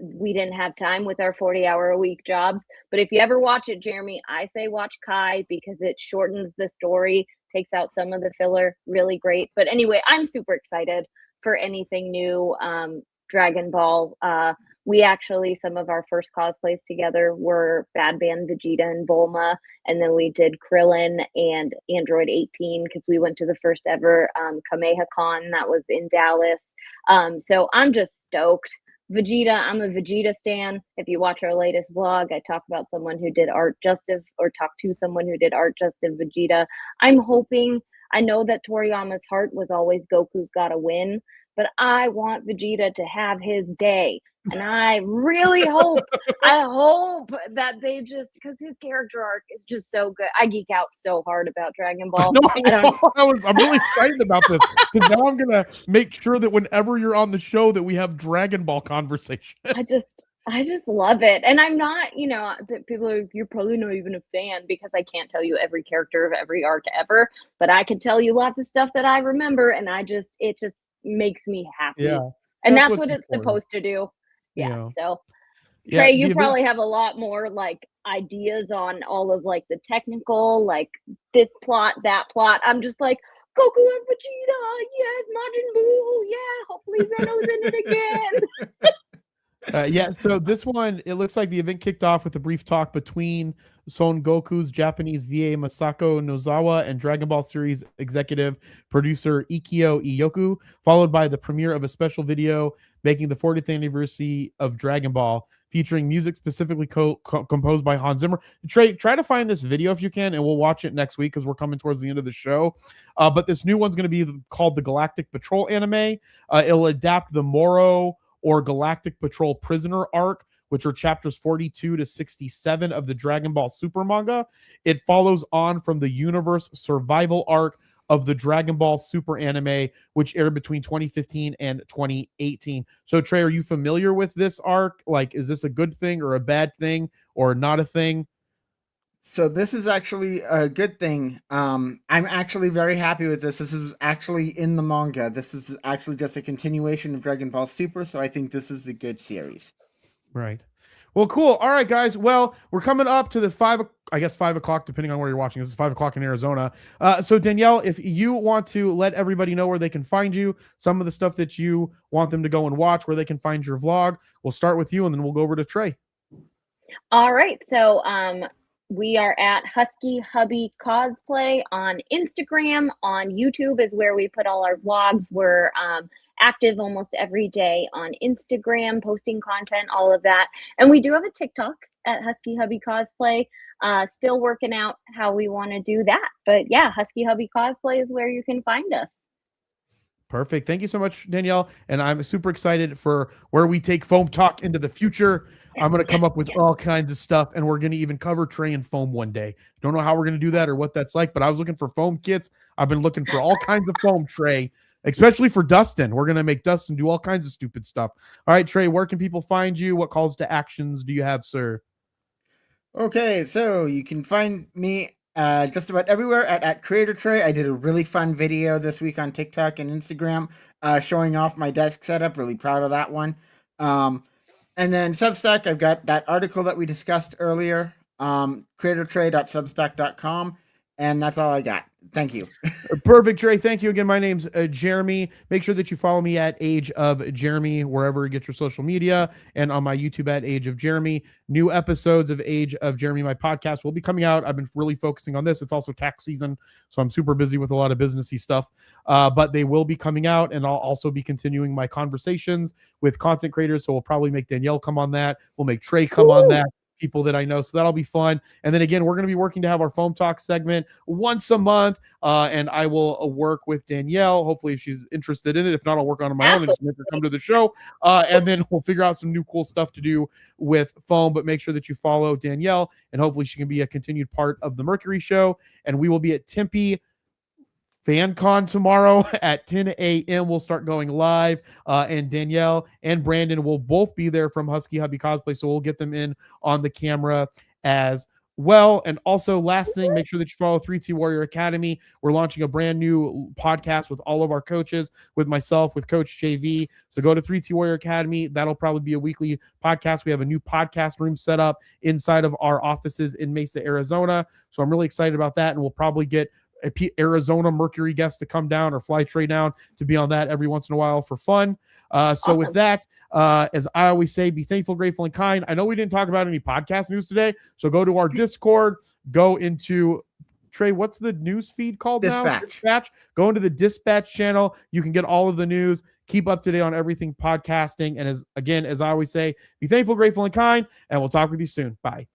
C: We didn't have time with our 40-hour-a-week jobs. But if you ever watch it, Jeremy, I say watch Kai because it shortens the story, takes out some of the filler. Really great. But anyway, I'm super excited for anything new. Dragon Ball. We actually, some of our first cosplays together were Bad Band Vegeta and Bulma, and then we did Krillin and Android 18 because we went to the first ever Kameha Con that was in Dallas. So I'm just stoked. Vegeta, I'm a Vegeta stan. If you watch our latest vlog, I talk about someone who did art justice, or talk to someone who did art justice Vegeta. I'm hoping, I know that Toriyama's heart was always Goku's gotta win, but I want Vegeta to have his day. And I really hope, that they just, because his character arc is just so good. I geek out so hard about Dragon Ball.
A: No, I'm really excited about this because now I'm gonna make sure that whenever you're on the show that we have Dragon Ball conversation.
C: I just love it. And I'm not, people are, you're probably not even a fan because I can't tell you every character of every arc ever, but I can tell you lots of stuff that I remember, and it just makes me happy.
A: Yeah.
C: And
A: That's
C: that's
A: what's
C: what it's
A: important.
C: supposed to do. Yeah.
A: Yeah.
C: So
A: Yeah,
C: Trey, you
A: the-
C: probably have a lot more like ideas on all of like the technical, like this plot, that plot. I'm just like, Goku and Vegeta, yes, Majin Buu, yeah, hopefully Zeno's in it again.
A: Yeah, so this one, it looks like the event kicked off with a brief talk between Son Goku's Japanese VA Masako Nozawa and Dragon Ball series executive producer Ikio Iyoku, followed by the premiere of a special video making the 40th anniversary of Dragon Ball, featuring music specifically composed by Hans Zimmer. Trey, try to find this video if you can, and we'll watch it next week because we're coming towards the end of the show. But this new one's going to be called the Galactic Patrol anime. It'll adapt the Moro or Galactic Patrol Prisoner arc, which are chapters 42 to 67 of the Dragon Ball Super manga. It follows on from the Universe Survival arc of the Dragon Ball Super anime, which aired between 2015 and 2018. So, Trey, are you familiar with this arc? Like, is this a good thing or a bad thing or not a thing?
B: So this is actually a good thing. I'm actually very happy with this. This is actually in the manga. This is actually just a continuation of Dragon Ball Super, so I think this is a good series.
A: Right. Well, cool. All right, guys. Well, we're coming up to the 5 o'clock, depending on where you're watching. It's 5 o'clock in Arizona. So Danielle, if you want to let everybody know where they can find you, some of the stuff that you want them to go and watch, where they can find your vlog, we'll start with you and then we'll go over to Trey.
C: All right. So we are at Husky Hubby Cosplay on Instagram. On YouTube is where we put all our vlogs. We're active almost every day on Instagram, posting content, all of that. And we do have a TikTok. at Husky Hubby Cosplay. Still working out how we want to do that. But yeah, Husky Hubby Cosplay is where you can find us.
A: Perfect. Thank you so much, Danielle. And I'm super excited for where we take foam talk into the future. I'm going to come up with all kinds of stuff, and we're going to even cover tray and foam one day. Don't know how we're going to do that or what that's like, but I was looking for foam kits. I've been looking for all kinds of foam, Trey, especially for Dustin. We're going to make Dustin do all kinds of stupid stuff. All right, Trey, where can people find you? What calls to actions do you have, sir?
B: Okay, so you can find me just about everywhere at Creator Trey. I did a really fun video this week on TikTok and Instagram showing off my desk setup. Really proud of that one. And then Substack, I've got that article that we discussed earlier, creatortrey.substack.com, and that's all I got. Thank you.
A: Perfect, Trey. Thank you again. My name's Jeremy. Make sure that you follow me at Age of Jeremy, wherever you get your social media, and on my YouTube at Age of Jeremy. New episodes of Age of Jeremy, my podcast, will be coming out. I've been really focusing on this. It's also tax season, so I'm super busy with a lot of businessy stuff, but they will be coming out, and I'll also be continuing my conversations with content creators, so we'll probably make Danielle come on that. We'll make Trey come on that. People that I know. So that'll be fun. And then again, we're going to be working to have our foam talk segment once a month. And I will work with Danielle. Hopefully, if she's interested in it. If not, I'll work on it my own and just make her come to the show. And then we'll figure out some new cool stuff to do with foam. But make sure that you follow Danielle, and hopefully she can be a continued part of the Mercury show. And we will be at Tempe FanCon tomorrow at 10 a.m. We'll start going live, and Danielle and Brandon will both be there from Husky Hubby Cosplay, so we'll get them in on the camera as well. And also, last thing, make sure that you follow 3T Warrior Academy. We're launching a brand new podcast with all of our coaches, with myself, with Coach JV. So go to 3T Warrior Academy. That'll probably be a weekly podcast. We have a new podcast room set up inside of our offices in Mesa, Arizona. So I'm really excited about that, and we'll probably get Arizona Mercury guest to come down or fly Trey down to be on that every once in a while for fun. So with that, as I always say, be thankful, grateful, and kind. I know we didn't talk about any podcast news today, so go to our Discord, go into Trey, what's the news feed called now? Dispatch. Go into the Dispatch channel. You can get all of the news. Keep up to date on everything podcasting. And as I always say, be thankful, grateful, and kind, and we'll talk with you soon. Bye.